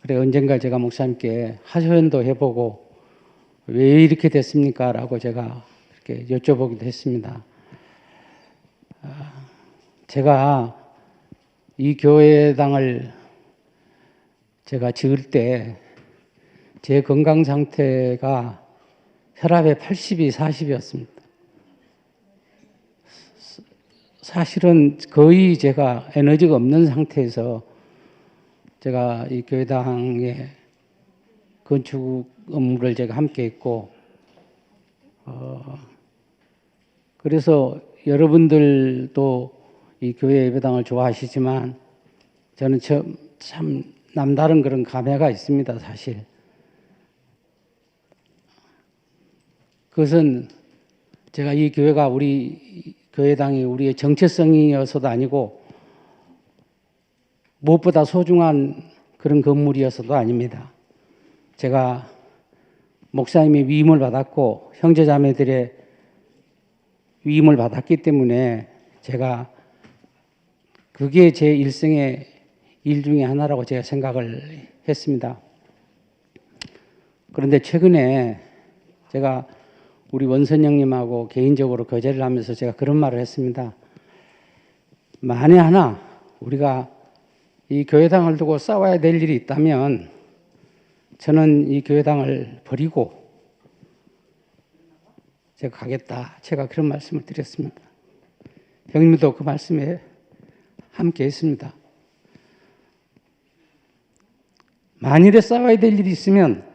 그래 언젠가 제가 목사님께 하소연도 해보고 왜 이렇게 됐습니까? 라고 제가 이렇게 여쭤보기도 했습니다. 제가 이 교회당을 제가 지을 때 제 건강 상태가 혈압의 80이 40이었습니다. 사실은 거의 제가 에너지가 없는 상태에서 제가 이 교회당의 건축 업무를 제가 함께 했고, 그래서 여러분들도 이 교회 예배당을 좋아하시지만 저는 참 남다른 그런 감회가 있습니다, 사실. 그것은 제가 이 교회가 우리 교회당이 우리의 정체성이어서도 아니고 무엇보다 소중한 그런 건물이어서도 아닙니다. 제가 목사님의 위임을 받았고 형제자매들의 위임을 받았기 때문에 제가 그게 제 일생의 일 중에 하나라고 제가 생각을 했습니다. 그런데 최근에 제가 우리 원선 형님하고 개인적으로 교제를 하면서 제가 그런 말을 했습니다. 만에 하나 우리가 이 교회당을 두고 싸워야 될 일이 있다면 저는 이 교회당을 버리고 제가 가겠다. 제가 그런 말씀을 드렸습니다. 형님도 그 말씀에 함께 했습니다. 만일에 싸워야 될 일이 있으면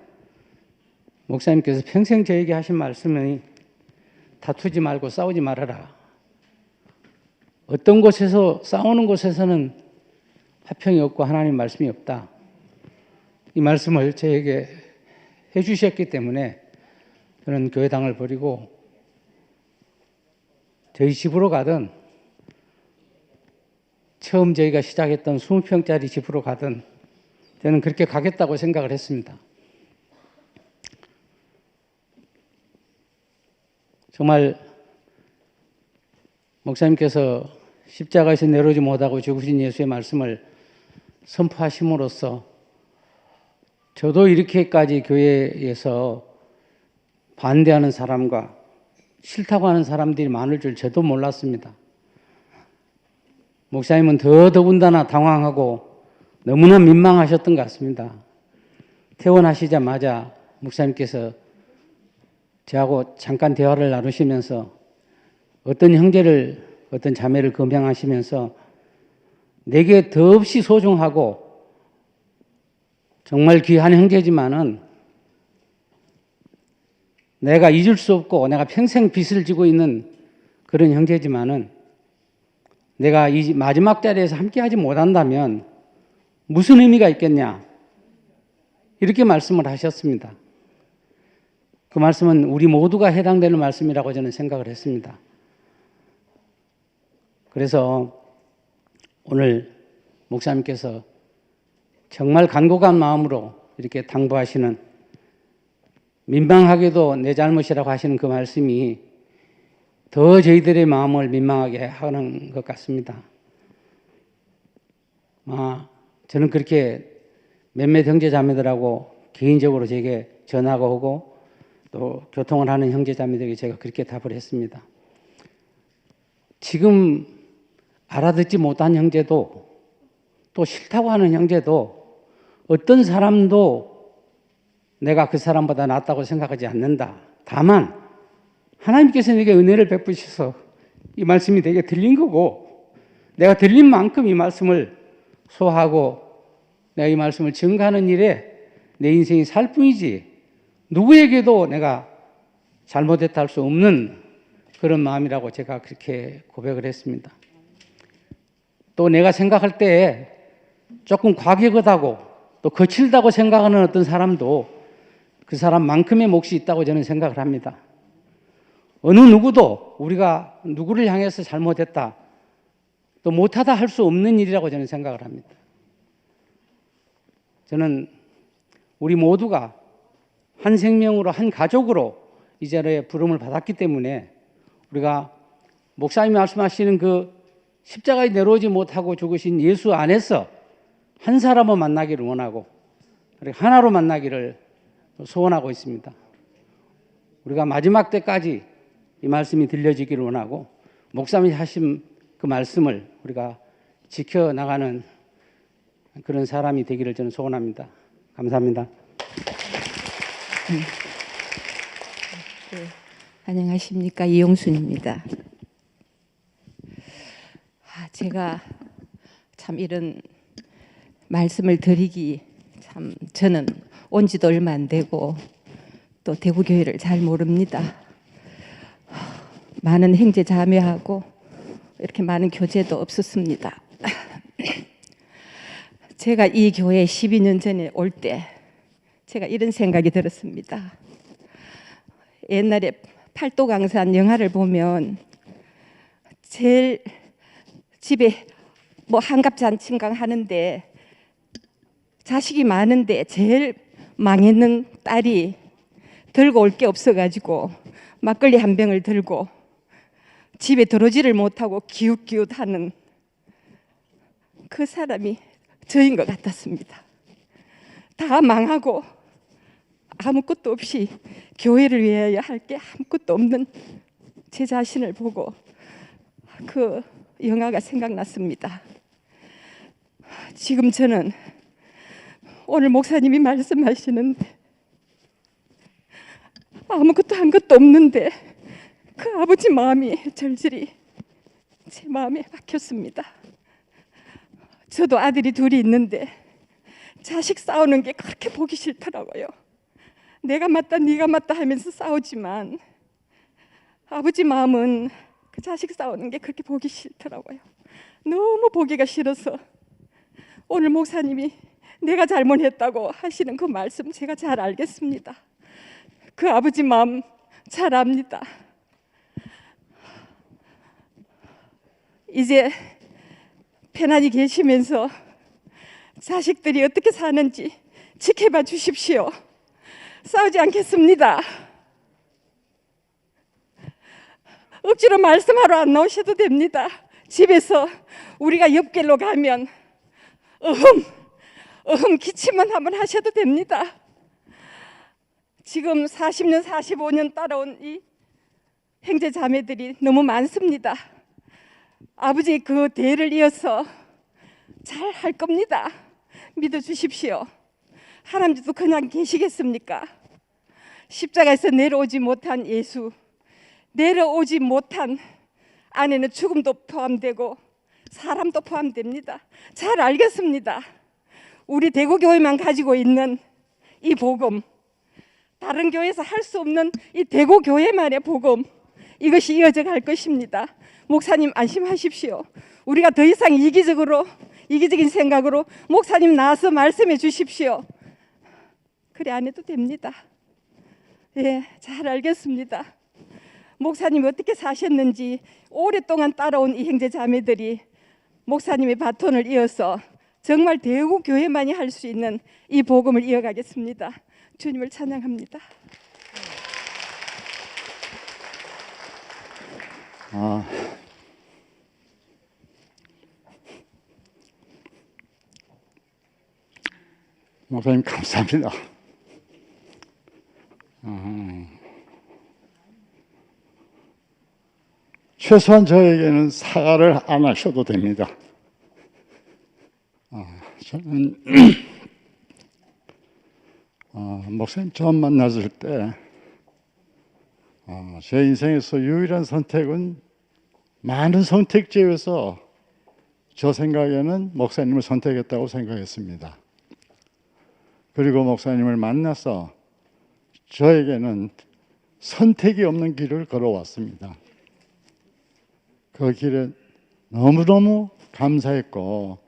목사님께서 평생 저에게 하신 말씀이 다투지 말고 싸우지 말아라. 어떤 곳에서 싸우는 곳에서는 화평이 없고 하나님 말씀이 없다. 이 말씀을 저에게 해주셨기 때문에 저는 교회당을 버리고 저희 집으로 가든 처음 저희가 시작했던 20평짜리 집으로 가든 저는 그렇게 가겠다고 생각을 했습니다. 정말 목사님께서 십자가에서 내려오지 못하고 죽으신 예수의 말씀을 선포하심으로써 저도 이렇게까지 교회에서 반대하는 사람과 싫다고 하는 사람들이 많을 줄 저도 몰랐습니다. 목사님은 더군다나 당황하고 너무나 민망하셨던 것 같습니다. 퇴원하시자마자 목사님께서 저하고 잠깐 대화를 나누시면서 어떤 형제를, 어떤 자매를 검양하시면서 내게 더없이 소중하고 정말 귀한 형제지만은 내가 잊을 수 없고 내가 평생 빚을 지고 있는 그런 형제지만은 내가 이 마지막 자리에서 함께하지 못한다면 무슨 의미가 있겠냐, 이렇게 말씀을 하셨습니다. 그 말씀은 우리 모두가 해당되는 말씀이라고 저는 생각을 했습니다. 그래서 오늘 목사님께서 정말 간곡한 마음으로 이렇게 당부하시는, 민망하게도 내 잘못이라고 하시는 그 말씀이 더 저희들의 마음을 민망하게 하는 것 같습니다. 저는 그렇게 몇몇 형제 자매들하고 개인적으로 제게 전화가 오고 또 교통을 하는 형제 자매들에게 제가 그렇게 답을 했습니다. 지금 알아듣지 못한 형제도 또 싫다고 하는 형제도 어떤 사람도 내가 그 사람보다 낫다고 생각하지 않는다. 다만 하나님께서 내게 은혜를 베푸셔서 이 말씀이 내게 들린 거고 내가 들린 만큼 이 말씀을 소화하고 내가 이 말씀을 증거하는 일에 내 인생이 살 뿐이지 누구에게도 내가 잘못했다 할 수 없는 그런 마음이라고 제가 그렇게 고백을 했습니다. 또 내가 생각할 때 조금 과격하다고 또 거칠다고 생각하는 어떤 사람도 그 사람만큼의 몫이 있다고 저는 생각을 합니다. 어느 누구도 우리가 누구를 향해서 잘못했다 또 못하다 할 수 없는 일이라고 저는 생각을 합니다. 저는 우리 모두가 한 생명으로 한 가족으로 이 자리에 부름을 받았기 때문에 우리가 목사님이 말씀하시는 그 십자가에 내려오지 못하고 죽으신 예수 안에서 한 사람을 만나기를 원하고 하나로 만나기를 소원하고 있습니다. 우리가 마지막 때까지 이 말씀이 들려지기를 원하고 목사님이 하신 그 말씀을 우리가 지켜나가는 그런 사람이 되기를 저는 소원합니다. 감사합니다. 네, 안녕하십니까, 이용순입니다. 제가 참 이런 말씀을 드리기 참 저는 온 지도 얼마 안 되고 또 대구교회를 잘 모릅니다. 많은 형제 자매하고 이렇게 많은 교제도 없었습니다. 제가 이 교회 12년 전에 올 때 제가 이런 생각이 들었습니다. 옛날에 팔도강산 영화를 보면 제일 집에 뭐 한갑잔치인가 하는데 자식이 많은데 제일 망했는 딸이 들고 올 게 없어가지고 막걸리 한 병을 들고 집에 들어오지를 못하고 기웃기웃하는 그 사람이 저인 것 같았습니다. 다 망하고 아무것도 없이 교회를 위하여 할 게 아무것도 없는 제 자신을 보고 그 영화가 생각났습니다. 지금 저는 오늘 목사님이 말씀하시는데 아무것도 한 것도 없는데 그 아버지 마음이 절절히 제 마음에 박혔습니다. 저도 아들이 둘이 있는데 자식 싸우는 게 그렇게 보기 싫더라고요. 내가 맞다 네가 맞다 하면서 싸우지만 아버지 마음은 그 자식 싸우는 게 그렇게 보기 싫더라고요. 너무 보기가 싫어서 오늘 목사님이 내가 잘못했다고 하시는 그 말씀 제가 잘 알겠습니다. 그 아버지 마음 잘 압니다. 이제 편안히 계시면서 자식들이 어떻게 사는지 지켜봐 주십시오. 싸우지 않겠습니다. 억지로 말씀하러 안 나오셔도 됩니다. 집에서 우리가 옆길로 가면 기침만 한번 하셔도 됩니다. 지금 40년, 45년 따라온 이 형제 자매들이 너무 많습니다. 아버지 그 대를 이어서 잘 할 겁니다. 믿어주십시오. 하나님도 그냥 계시겠습니까? 십자가에서 내려오지 못한 예수, 내려오지 못한 안에는 죽음도 포함되고 사람도 포함됩니다. 잘 알겠습니다. 우리 대구교회만 가지고 있는 이 복음, 다른 교회에서 할 수 없는 이 대구교회만의 복음, 이것이 이어져 갈 것입니다. 목사님 안심하십시오. 우리가 더 이상 이기적인 생각으로 목사님 나와서 말씀해 주십시오. 그래 안 해도 됩니다. 예, 잘 알겠습니다. 목사님이 어떻게 사셨는지 오랫동안 따라온 이 형제 자매들이 목사님의 바톤을 이어서 정말 대구 교회만이 할 수 있는 이 복음을 이어가겠습니다. 주님을 찬양합니다. 목사님 감사합니다. 최소한 저에게는 사과를 안 하셔도 됩니다. 저는 목사님 처음 만났을 때 제 인생에서 유일한 선택은 많은 선택 중에서 저 생각에는 목사님을 선택했다고 생각했습니다. 그리고 목사님을 만나서 저에게는 선택이 없는 길을 걸어왔습니다. 그 길에 너무너무 감사했고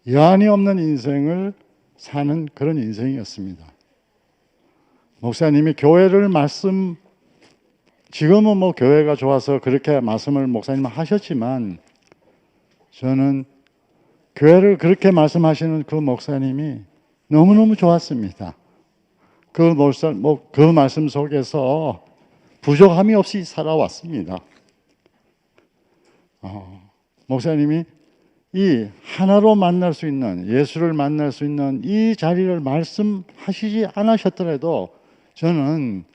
여한이 없는 인생을 사는 그런 인생이었습니다. 목사님이 교회를 지금은 뭐 교회가 좋아서 그렇게 말씀을 목사님 하셨지만 저는 교회를 그렇게 말씀하시는 그 목사님이 너무너무 좋았습니다. 그 말씀 속에서 부족함이 없이 살아왔습니다. 목사님이 이 하나로 만날 수 있는, 예수를 만날 수 있는 이 자리를 말씀하시지 않으셨더라도 저는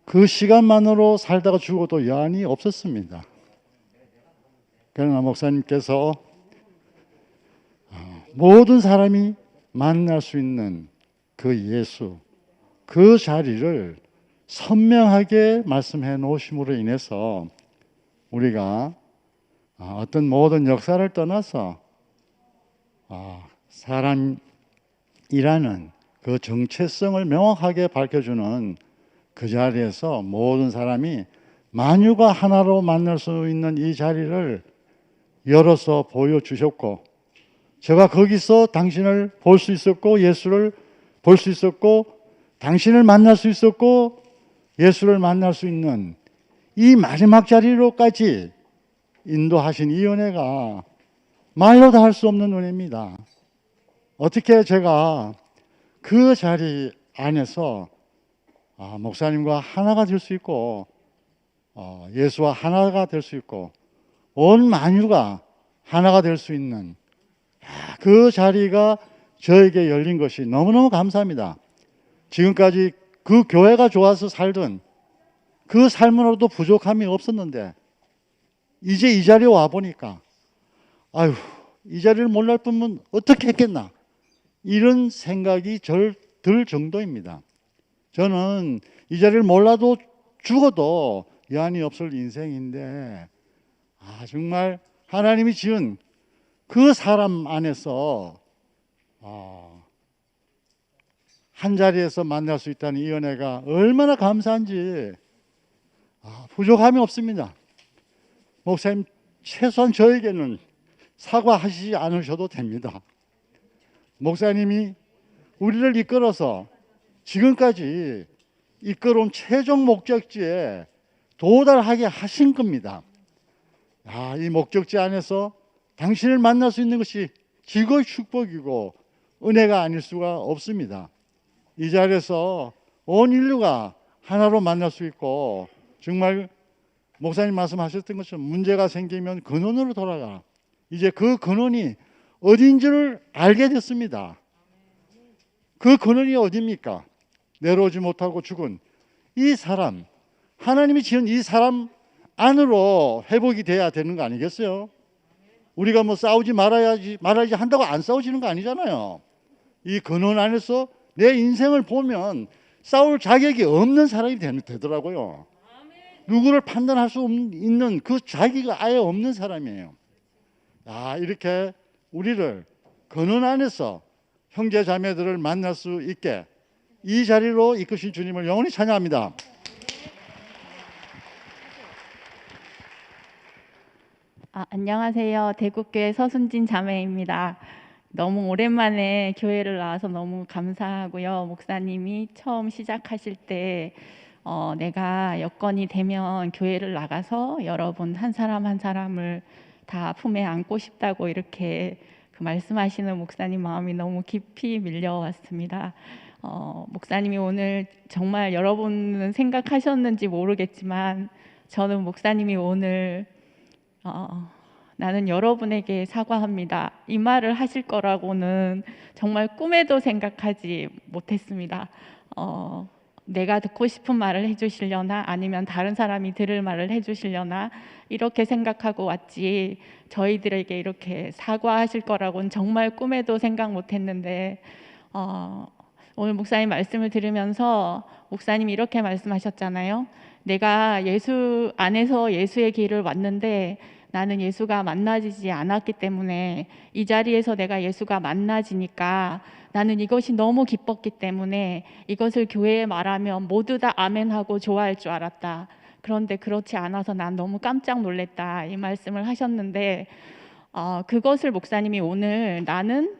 그 시간만으로 살다가 죽어도 여한이 없었습니다. 그러나 목사님께서 모든 사람이 만날 수 있는 그 예수, 그 자리를 선명하게 말씀해 놓으심으로 인해서 우리가 어떤 모든 역사를 떠나서 사람이라는 그 정체성을 명확하게 밝혀주는 그 자리에서 모든 사람이 만유가 하나로 만날 수 있는 이 자리를 열어서 보여주셨고, 제가 거기서 당신을 볼 수 있었고 예수를 볼 수 있었고 당신을 만날 수 있었고 예수를 만날 수 있는 이 마지막 자리로까지 인도하신 이 은혜가 말로 다 할 수 없는 은혜입니다. 어떻게 제가 그 자리 안에서 목사님과 하나가 될 수 있고 예수와 하나가 될 수 있고 온 만유가 하나가 될 수 있는 그 자리가 저에게 열린 것이 너무너무 감사합니다. 지금까지 그 교회가 좋아서 살던 그 삶으로도 부족함이 없었는데 이제 이 자리에 와보니까 아유, 이 자리를 몰랄 뿐면 어떻게 했겠나 이런 생각이 들 정도입니다. 저는 이 자리를 몰라도 죽어도 여한이 없을 인생인데 정말 하나님이 지은 그 사람 안에서 한 자리에서 만날 수 있다는 이 은혜가 얼마나 감사한지 부족함이 없습니다. 목사님 최소한 저에게는 사과하시지 않으셔도 됩니다. 목사님이 우리를 이끌어서 지금까지 이끌어온 최종 목적지에 도달하게 하신 겁니다. 이 목적지 안에서 당신을 만날 수 있는 것이 지고의 축복이고 은혜가 아닐 수가 없습니다. 이 자리에서 온 인류가 하나로 만날 수 있고 정말 목사님 말씀하셨던 것처럼 문제가 생기면 근원으로 돌아가. 이제 그 근원이 어딘지를 알게 됐습니다. 그 근원이 어디입니까? 내려오지 못하고 죽은 이 사람, 하나님이 지은 이 사람 안으로 회복이 돼야 되는 거 아니겠어요? 우리가 뭐 싸우지 말아야지 한다고 안 싸우지는 거 아니잖아요. 이 근원 안에서 내 인생을 보면 싸울 자격이 없는 사람이 되더라고요. 누구를 판단할 수 있는 그 자기가 아예 없는 사람이에요. 이렇게 우리를 근원 안에서 형제 자매들을 만날 수 있게 이 자리로 이끄신 주님을 영원히 찬양합니다. 안녕하세요. 대구교회 서순진 자매입니다. 너무 오랜만에 교회를 나와서 너무 감사하고요. 목사님이 처음 시작하실 때 내가 여건이 되면 교회를 나가서 여러분 한 사람 한 사람을 다 품에 안고 싶다고 이렇게 그 말씀하시는 목사님 마음이 너무 깊이 밀려왔습니다. 목사님이 오늘 정말 여러분은 생각하셨는지 모르겠지만 저는 목사님이 오늘 나는 여러분에게 사과합니다. 이 말을 하실 거라고는 정말 꿈에도 생각하지 못했습니다. 내가 듣고 싶은 말을 해주시려나 아니면 다른 사람이 들을 말을 해주시려나 이렇게 생각하고 왔지 저희들에게 이렇게 사과하실 거라고는 정말 꿈에도 생각 못했는데 오늘 목사님 말씀을 들으면서 목사님이 이렇게 말씀하셨잖아요. 내가 예수 안에서 예수의 길을 왔는데 나는 예수가 만나지지 않았기 때문에 이 자리에서 내가 예수가 만나지니까 나는 이것이 너무 기뻤기 때문에 이것을 교회에 말하면 모두 다 아멘하고 좋아할 줄 알았다. 그런데 그렇지 않아서 난 너무 깜짝 놀랐다. 이 말씀을 하셨는데 그것을 목사님이 오늘 나는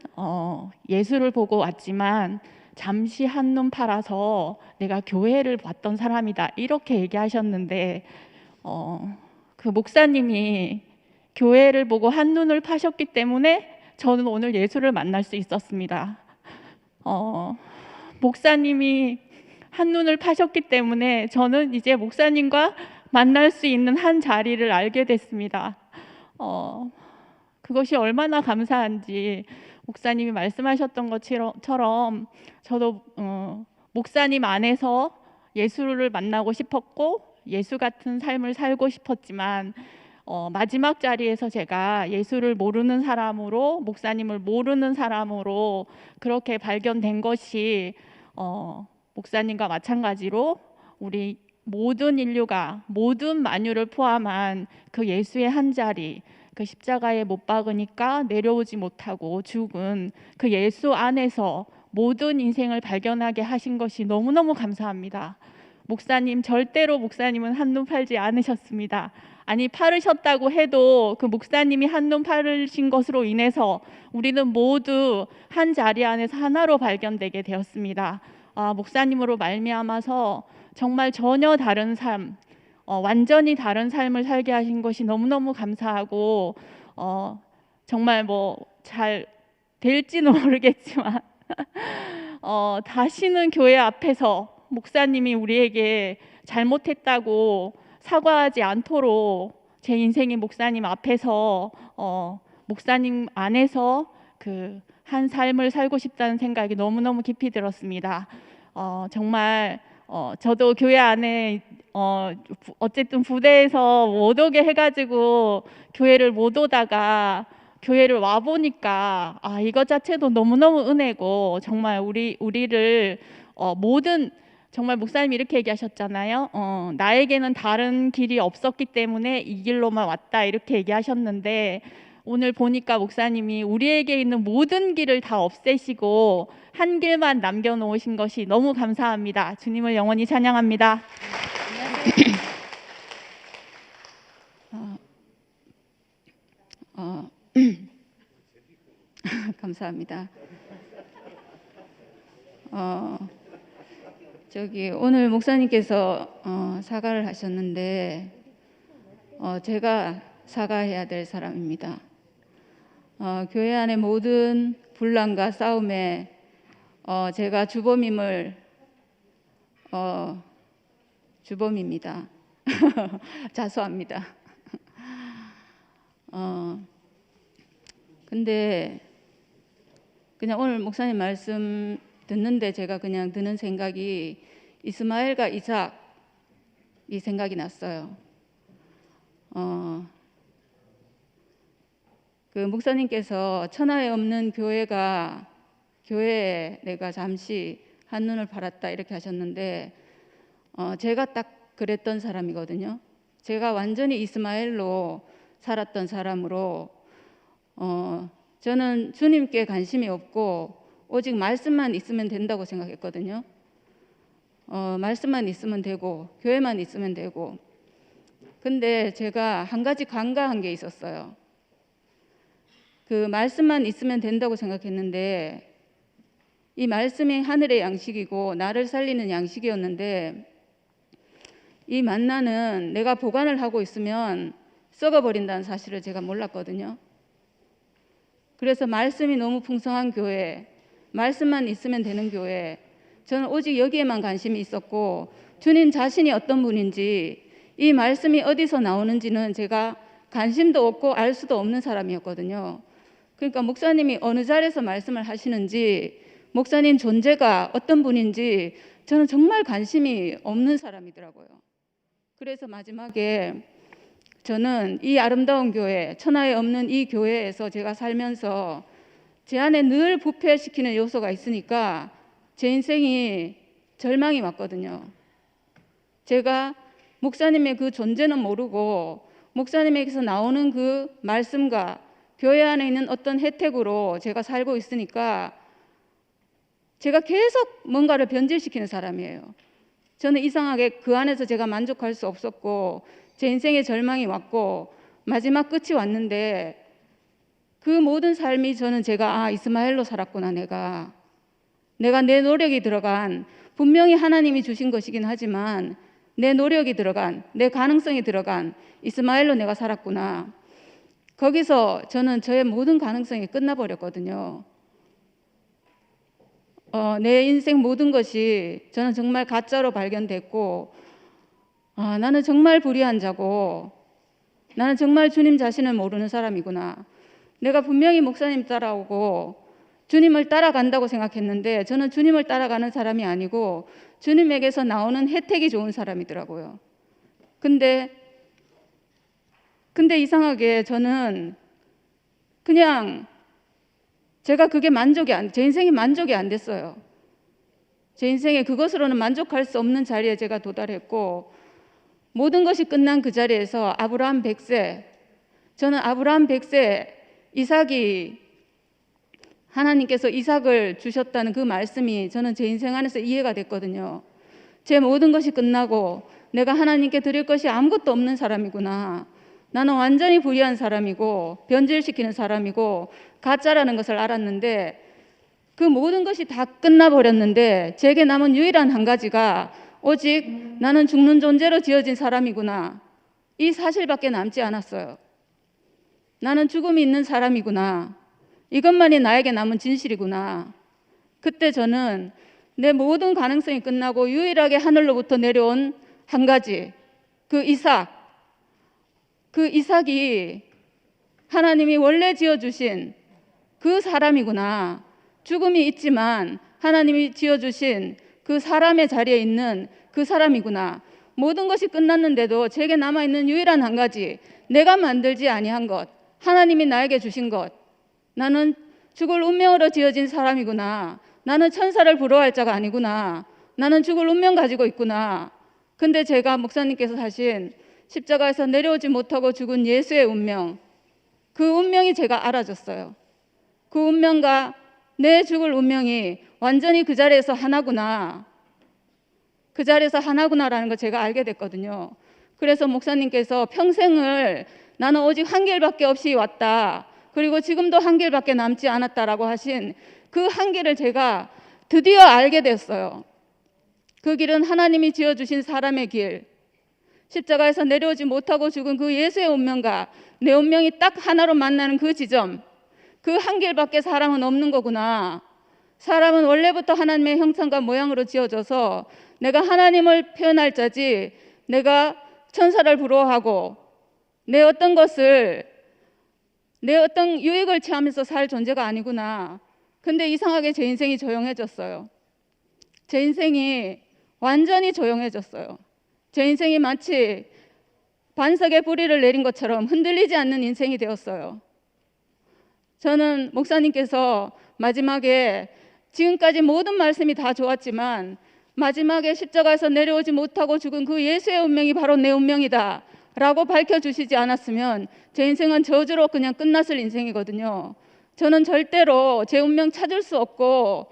예수를 보고 왔지만 잠시 한눈 팔아서 내가 교회를 봤던 사람이다. 이렇게 얘기하셨는데 그 목사님이 교회를 보고 한눈을 파셨기 때문에 저는 오늘 예수를 만날 수 있었습니다. 목사님이 한눈을 파셨기 때문에 저는 이제 목사님과 만날 수 있는 한 자리를 알게 됐습니다. 그것이 얼마나 감사한지 목사님이 말씀하셨던 것처럼 저도 목사님 안에서 예수를 만나고 싶었고 예수 같은 삶을 살고 싶었지만 마지막 자리에서 제가 예수를 모르는 사람으로, 목사님을 모르는 사람으로 그렇게 발견된 것이 목사님과 마찬가지로 우리 모든 인류가, 모든 만유를 포함한 그 예수의 한 자리, 그 십자가에 못 박으니까 내려오지 못하고 죽은 그 예수 안에서 모든 인생을 발견하게 하신 것이 너무너무 감사합니다. 목사님, 절대로 목사님은 한눈 팔지 않으셨습니다. 아니, 팔으셨다고 해도 그 목사님이 한눈 팔으신 것으로 인해서 우리는 모두 한 자리 안에서 하나로 발견되게 되었습니다. 목사님으로 말미암아서 정말 전혀 다른 삶, 완전히 다른 삶을 살게 하신 것이 너무너무 감사하고 정말 뭐 잘 될지는 모르겠지만 다시는 교회 앞에서 목사님이 우리에게 잘못했다고 사과하지 않도록 제 인생의 목사님 앞에서 목사님 안에서 그 한 삶을 살고 싶다는 생각이 너무너무 깊이 들었습니다. 정말 저도 교회 안에 어쨌든 부대에서 못 오게 해가지고 교회를 못 오다가 교회를 와 보니까 이것 자체도 너무너무 은혜고, 정말 우리를 모든, 정말 목사님이 이렇게 얘기하셨잖아요. 나에게는 다른 길이 없었기 때문에 이 길로만 왔다, 이렇게 얘기하셨는데, 오늘 보니까 목사님이 우리에게 있는 모든 길을 다 없애시고 한 길만 남겨놓으신 것이 너무 감사합니다. 주님을 영원히 찬양합니다. 감사합니다. 오늘 목사님께서 사과를 하셨는데 제가 사과해야 될 사람입니다. 교회 안의 모든 분란과 싸움에 제가 주범임을 주범입니다. 자수합니다. 근데 그냥 오늘 목사님 말씀 듣는데 제가 그냥 드는 생각이 이스마엘과 이삭, 이 생각이 났어요. 그 목사님께서 천하에 없는 교회에 내가 잠시 한눈을 팔았다, 이렇게 하셨는데 제가 딱 그랬던 사람이거든요. 제가 완전히 이스마엘로 살았던 사람으로 저는 주님께 관심이 없고 오직 말씀만 있으면 된다고 생각했거든요. 말씀만 있으면 되고 교회만 있으면 되고. 근데 제가 한 가지 간과한 게 있었어요. 그 말씀만 있으면 된다고 생각했는데 이 말씀이 하늘의 양식이고 나를 살리는 양식이었는데, 이 만나는 내가 보관을 하고 있으면 썩어버린다는 사실을 제가 몰랐거든요. 그래서 말씀이 너무 풍성한 교회, 말씀만 있으면 되는 교회, 저는 오직 여기에만 관심이 있었고 주님 자신이 어떤 분인지, 이 말씀이 어디서 나오는지는 제가 관심도 없고 알 수도 없는 사람이었거든요. 그러니까 목사님이 어느 자리에서 말씀을 하시는지, 목사님 존재가 어떤 분인지 저는 정말 관심이 없는 사람이더라고요. 그래서 마지막에 저는 이 아름다운 교회, 천하에 없는 이 교회에서 제가 살면서 제 안에 늘 부패시키는 요소가 있으니까 제 인생이 절망이 왔거든요. 제가 목사님의 그 존재는 모르고 목사님에게서 나오는 그 말씀과 교회 안에 있는 어떤 혜택으로 제가 살고 있으니까 제가 계속 뭔가를 변질시키는 사람이에요. 저는 이상하게 그 안에서 제가 만족할 수 없었고 제 인생의 절망이 왔고 마지막 끝이 왔는데, 그 모든 삶이 저는 제가 이스마엘로 살았구나. 내가 내 노력이 들어간, 분명히 하나님이 주신 것이긴 하지만 내 노력이 들어간, 내 가능성이 들어간 이스마엘로 내가 살았구나. 거기서 저는 저의 모든 가능성이 끝나버렸거든요. 내 인생 모든 것이 저는 정말 가짜로 발견됐고, 나는 정말 불의한 자고 나는 정말 주님 자신을 모르는 사람이구나. 내가 분명히 목사님 따라오고 주님을 따라간다고 생각했는데 저는 주님을 따라가는 사람이 아니고 주님에게서 나오는 혜택이 좋은 사람이더라고요. 근데 이상하게 저는 그냥 제가 그게 제 인생이 만족이 안 됐어요. 제 인생에 그것으로는 만족할 수 없는 자리에 제가 도달했고 모든 것이 끝난 그 자리에서 아브라함 100세, 저는 아브라함 100세 이삭이 하나님께서 이삭을 주셨다는 그 말씀이 저는 제 인생 안에서 이해가 됐거든요. 제 모든 것이 끝나고 내가 하나님께 드릴 것이 아무것도 없는 사람이구나. 나는 완전히 불의한 사람이고 변질시키는 사람이고 가짜라는 것을 알았는데 그 모든 것이 다 끝나버렸는데 제게 남은 유일한 한 가지가 오직 나는 죽는 존재로 지어진 사람이구나. 이 사실밖에 남지 않았어요. 나는 죽음이 있는 사람이구나. 이것만이 나에게 남은 진실이구나. 그때 저는 내 모든 가능성이 끝나고 유일하게 하늘로부터 내려온 한 가지, 그 이삭이 하나님이 원래 지어주신 그 사람이구나. 죽음이 있지만 하나님이 지어주신 그 사람의 자리에 있는 그 사람이구나. 모든 것이 끝났는데도 제게 남아있는 유일한 한 가지, 내가 만들지 아니한 것, 하나님이 나에게 주신 것. 나는 죽을 운명으로 지어진 사람이구나. 나는 천사를 부러워할 자가 아니구나. 나는 죽을 운명 가지고 있구나. 근데 제가 목사님께서 하신 십자가에서 내려오지 못하고 죽은 예수의 운명, 그 운명이 제가 알아졌어요. 그 운명과 내 죽을 운명이 완전히 그 자리에서 하나구나. 그 자리에서 하나구나라는 걸 제가 알게 됐거든요. 그래서 목사님께서 평생을 나는 오직 한 길밖에 없이 왔다. 그리고 지금도 한 길밖에 남지 않았다라고 하신 그 한 길을 제가 드디어 알게 됐어요. 그 길은 하나님이 지어주신 사람의 길. 십자가에서 내려오지 못하고 죽은 그 예수의 운명과 내 운명이 딱 하나로 만나는 그 지점. 그 한 길밖에 사람은 없는 거구나. 사람은 원래부터 하나님의 형상과 모양으로 지어져서 내가 하나님을 표현할 자지 내가 천사를 부러워하고 내 어떤 유익을 취하면서 살 존재가 아니구나. 근데 이상하게 제 인생이 조용해졌어요. 제 인생이 완전히 조용해졌어요. 제 인생이 마치 반석에 뿌리를 내린 것처럼 흔들리지 않는 인생이 되었어요. 저는 목사님께서 마지막에 지금까지 모든 말씀이 다 좋았지만 마지막에 십자가에서 내려오지 못하고 죽은 그 예수의 운명이 바로 내 운명이다 라고 밝혀주시지 않았으면 제 인생은 저주로 그냥 끝났을 인생이거든요. 저는 절대로 제 운명 찾을 수 없고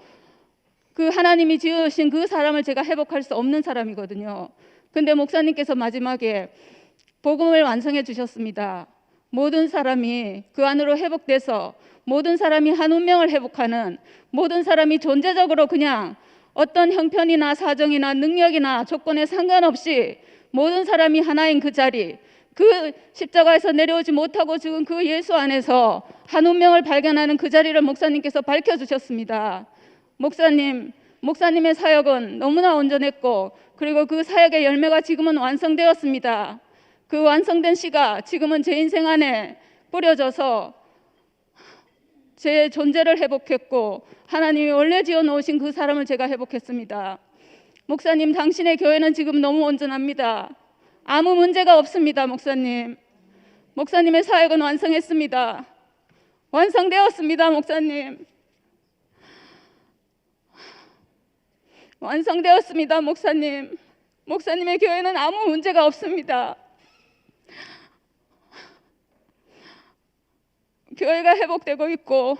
그 하나님이 지으신 그 사람을 제가 회복할 수 없는 사람이거든요. 근데 목사님께서 마지막에 복음을 완성해 주셨습니다. 모든 사람이 그 안으로 회복돼서 모든 사람이 한 운명을 회복하는, 모든 사람이 존재적으로 그냥 어떤 형편이나 사정이나 능력이나 조건에 상관없이 모든 사람이 하나인 그 자리, 그 십자가에서 내려오지 못하고 죽은 그 예수 안에서 한 운명을 발견하는 그 자리를 목사님께서 밝혀주셨습니다. 목사님의 사역은 너무나 온전했고 그리고 그 사역의 열매가 지금은 완성되었습니다. 그 완성된 씨가 지금은 제 인생 안에 뿌려져서 제 존재를 회복했고 하나님이 원래 지어놓으신 그 사람을 제가 회복했습니다. 목사님, 당신의 교회는 지금 너무 온전합니다. 아무 문제가 없습니다. 목사님의 사역은 완성했습니다. 완성되었습니다. 완성되었습니다. 목사님의 교회는 아무 문제가 없습니다. 교회가 회복되고 있고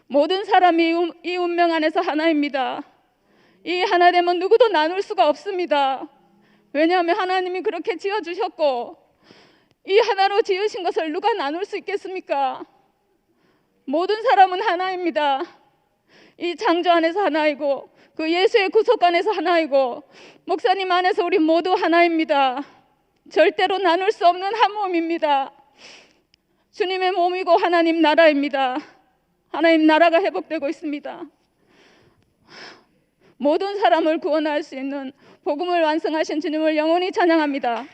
모든 사람이 이 운명 안에서 하나입니다. 이 하나됨은 누구도 나눌 수가 없습니다. 왜냐하면 하나님이 그렇게 지어주셨고 이 하나로 지으신 것을 누가 나눌 수 있겠습니까? 모든 사람은 하나입니다. 이 창조 안에서 하나이고 그 예수의 구속 안에서 하나이고 목사님 안에서 우리 모두 하나입니다. 절대로 나눌 수 없는 한 몸입니다. 주님의 몸이고 하나님 나라입니다. 하나님 나라가 회복되고 있습니다. 모든 사람을 구원할 수 있는 복음을 완성하신 주님을 영원히 찬양합니다.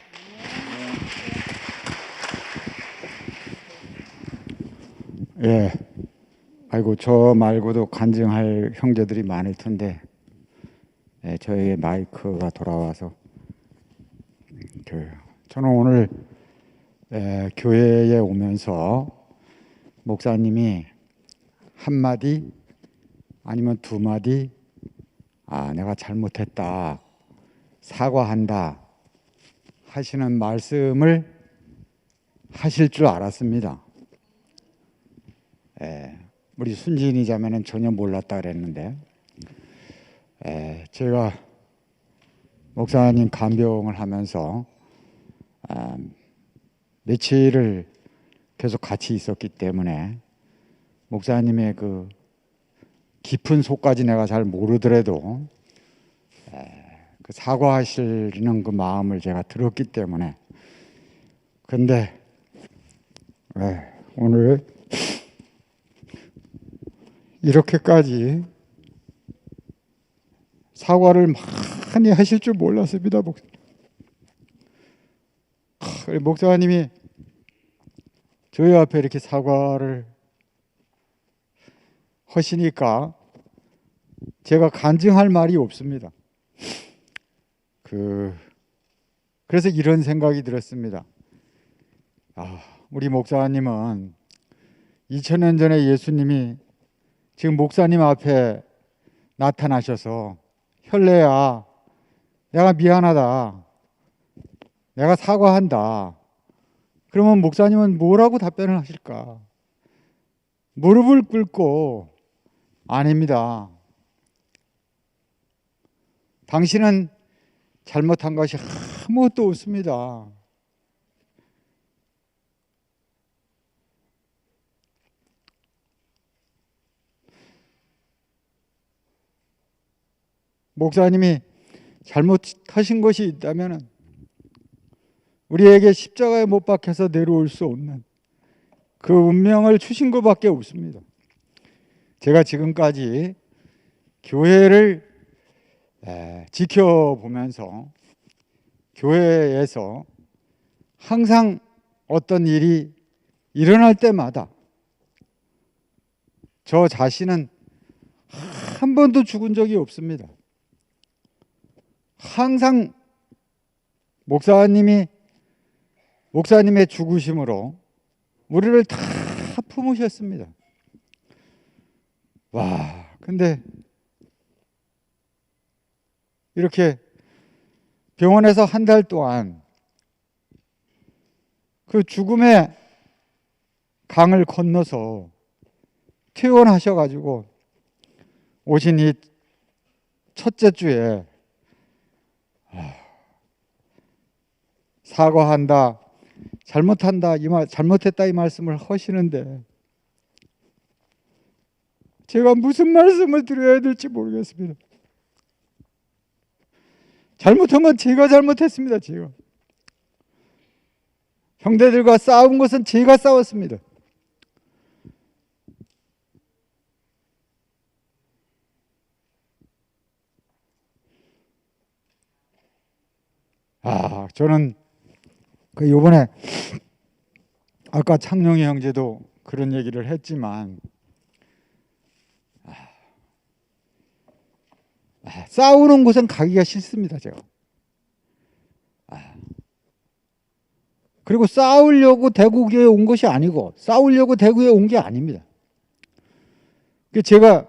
예, 아이고, 저 말고도 간증할 형제들이 많을 텐데 저에게 마이크가 돌아와서 저는 오늘 교회에 오면서 목사님이 한마디 아니면 두 마디 내가 잘못했다, 사과한다 하시는 말씀을 하실 줄 알았습니다. 우리 순진이 자매는 전혀 몰랐다 그랬는데 제가 목사님 간병을 하면서 며칠을 계속 같이 있었기 때문에 목사님의 그 깊은 속까지 내가 잘 모르더라도 그 사과하시는 그 마음을 제가 들었기 때문에. 근데 오늘 이렇게까지 사과를 많이 하실 줄 몰랐습니다. 목사님이 저희 앞에 이렇게 사과를 하시니까 제가 간증할 말이 없습니다. 그래서 이런 생각이 들었습니다. 우리 목사님은 2000년 전에 예수님이 지금 목사님 앞에 나타나셔서 혈례야, 내가 미안하다, 내가 사과한다. 그러면 목사님은 뭐라고 답변을 하실까? 무릎을 꿇고 아닙니다, 당신은 잘못한 것이 아무것도 없습니다. 목사님이 잘못하신 것이 있다면 우리에게 십자가에 못 박혀서 내려올 수 없는 그 운명을 주신 것밖에 없습니다. 제가 지금까지 교회를 지켜보면서 교회에서 항상 어떤 일이 일어날 때마다 저 자신은 한 번도 죽은 적이 없습니다. 항상 목사님의 죽으심으로 우리를 다 품으셨습니다. 근데 이렇게 병원에서 한 달 동안 그 죽음의 강을 건너서 퇴원하셔가지고 오신 이 첫째 주에 사과한다, 잘못했다 이 말씀을 하시는데 제가 무슨 말씀을 드려야 될지 모르겠습니다. 잘못한 건 제가 잘못했습니다. 제가 형제들과 싸운 것은 제가 싸웠습니다. 저는 요번에 아까 창룡이 형제도 그런 얘기를 했지만 싸우는 곳은 가기가 싫습니다. 제가 그리고 싸우려고 대구교회에 온 것이 아니고 싸우려고 대구에 온 게 아닙니다. 제가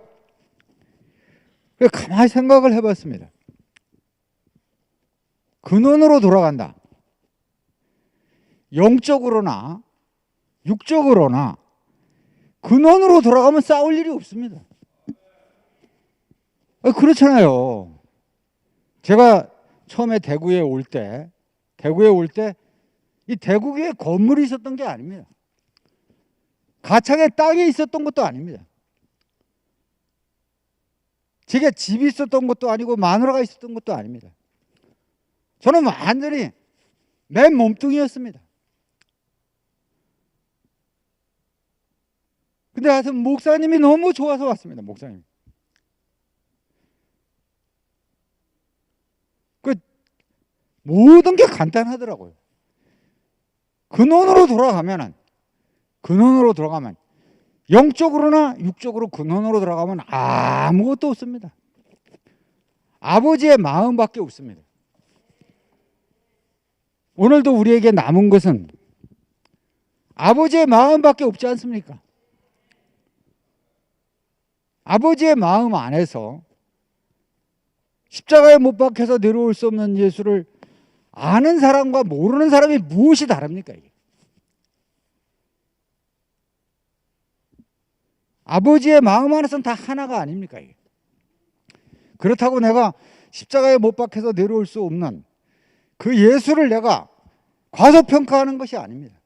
가만히 생각을 해봤습니다. 근원으로 돌아간다. 영적으로나 육적으로나 근원으로 돌아가면 싸울 일이 없습니다. 그렇잖아요. 제가 처음에 대구에 올 때 이 대구에 건물이 있었던 게 아닙니다. 가창에 땅이 있었던 것도 아닙니다. 제가 집이 있었던 것도 아니고 마누라가 있었던 것도 아닙니다. 저는 완전히 맨 몸뚱이였습니다. 근데 하여튼 목사님이 너무 좋아서 왔습니다. 목사님. 모든 게 간단하더라고요. 근원으로 돌아가면 영적으로나 육적으로 근원으로 들어가면 아무것도 없습니다. 아버지의 마음밖에 없습니다. 오늘도 우리에게 남은 것은 아버지의 마음밖에 없지 않습니까? 아버지의 마음 안에서 십자가에 못 박혀서 내려올 수 없는 예수를 아는 사람과 모르는 사람이 무엇이 다릅니까? 이게? 아버지의 마음 안에서는 다 하나가 아닙니까? 이게? 그렇다고 내가 십자가에 못 박혀서 내려올 수 없는 그 예수를 내가 과소평가하는 것이 아닙니다.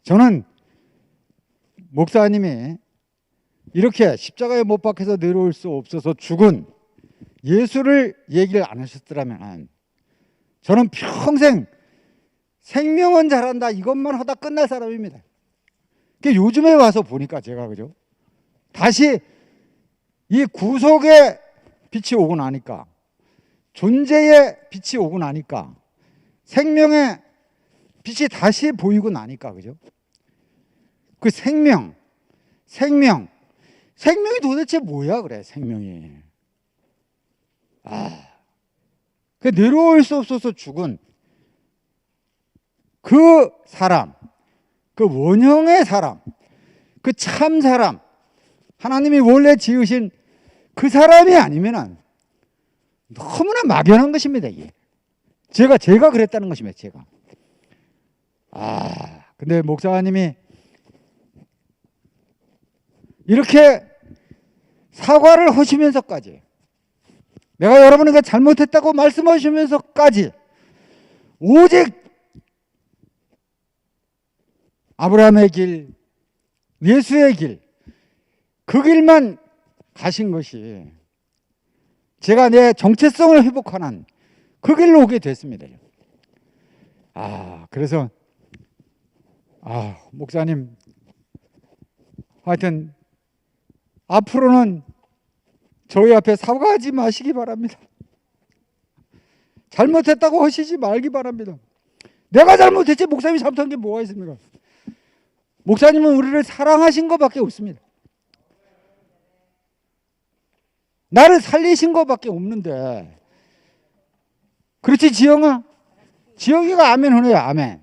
저는 목사님이 이렇게 십자가에 못 박혀서 내려올 수 없어서 죽은 예수를 얘기를 안 하셨더라면 저는 평생 생명은 잘한다 이것만 하다 끝날 사람입니다. 요즘에 와서 보니까 제가 그죠? 다시 이 구속의 빛이 오고 나니까 존재의 빛이 오고 나니까 생명의 빛이 다시 보이고 나니까 그죠? 그 생명이 도대체 뭐야 그래 생명이. 그 내려올 수 없어서 죽은 그 사람, 그 원형의 사람, 그 참 사람, 하나님이 원래 지으신 그 사람이 아니면은 너무나 막연한 것입니다. 이게. 제가 그랬다는 것입니다. 제가. 근데 목사님이 이렇게 사과를 하시면서까지 내가 여러분에게 잘못했다고 말씀하시면서까지 오직 아브라함의 길, 예수의 길, 그 길만 가신 것이 제가 내 정체성을 회복하는 그 길로 오게 됐습니다. 그래서 목사님 하여튼 앞으로는 저희 앞에 사과하지 마시기 바랍니다. 잘못했다고 하시지 말기 바랍니다. 내가 잘못했지 목사님이 잘못한 게 뭐가 있습니까? 목사님은 우리를 사랑하신 것밖에 없습니다. 나를 살리신 것밖에 없는데. 그렇지 지영아? 지영이가 아멘 하네요. 아멘.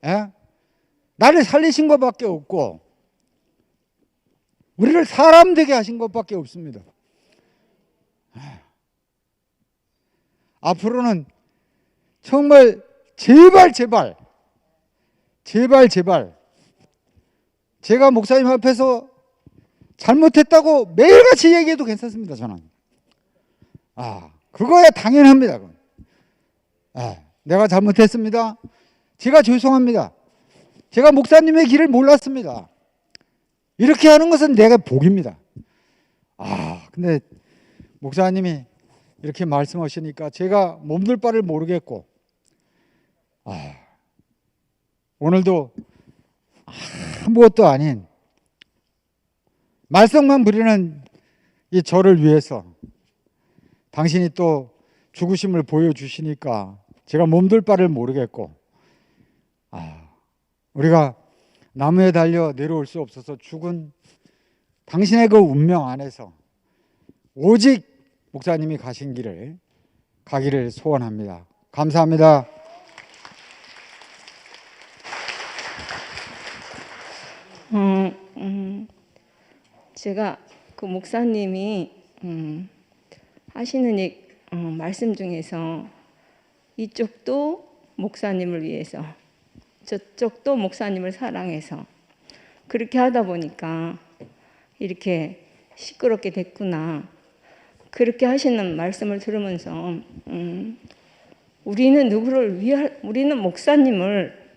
에? 나를 살리신 것밖에 없고 우리를 사람 되게 하신 것밖에 없습니다. 앞으로는 정말 제발 제가 목사님 앞에서 잘못했다고 매일같이 얘기해도 괜찮습니다. 저는 그거야 당연합니다. 내가 잘못했습니다. 제가 죄송합니다. 제가 목사님의 길을 몰랐습니다. 이렇게 하는 것은 내가 복입니다. 근데 목사님이 이렇게 말씀하시니까 제가 몸둘 바를 모르겠고 오늘도 아무것도 아닌 말썽만 부리는 이 저를 위해서 당신이 또 죽으심을 보여주시니까 제가 몸둘 바를 모르겠고 우리가 나무에 달려 내려올 수 없어서 죽은 당신의 그 운명 안에서 오직 목사님이 가신 길을 가기를 소원합니다. 감사합니다. 제가 그 목사님이 하시는 말씀 중에서 이쪽도 목사님을 위해서 저쪽도 목사님을 사랑해서 그렇게 하다 보니까 이렇게 시끄럽게 됐구나. 그렇게 하시는 말씀을 들으면서 우리는 목사님을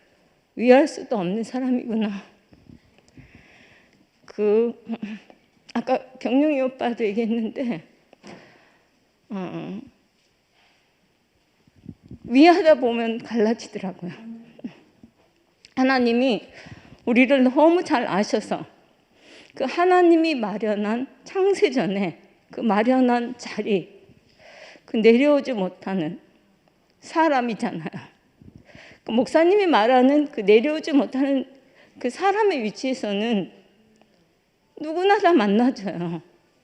위할 수도 없는 사람이구나. 아까 경룡이 오빠도 얘기했는데 위하다 보면 갈라지더라고요. 하나님이 우리를 너무 잘 아셔서 그 하나님이 마련한 창세전에 그 마련한 자리, 그 내려오지 못하는 사람이잖아요. 그 목사님이 말하는 그 내려오지 못하는 그 사람의 위치에서는 누구나 다 만나져요.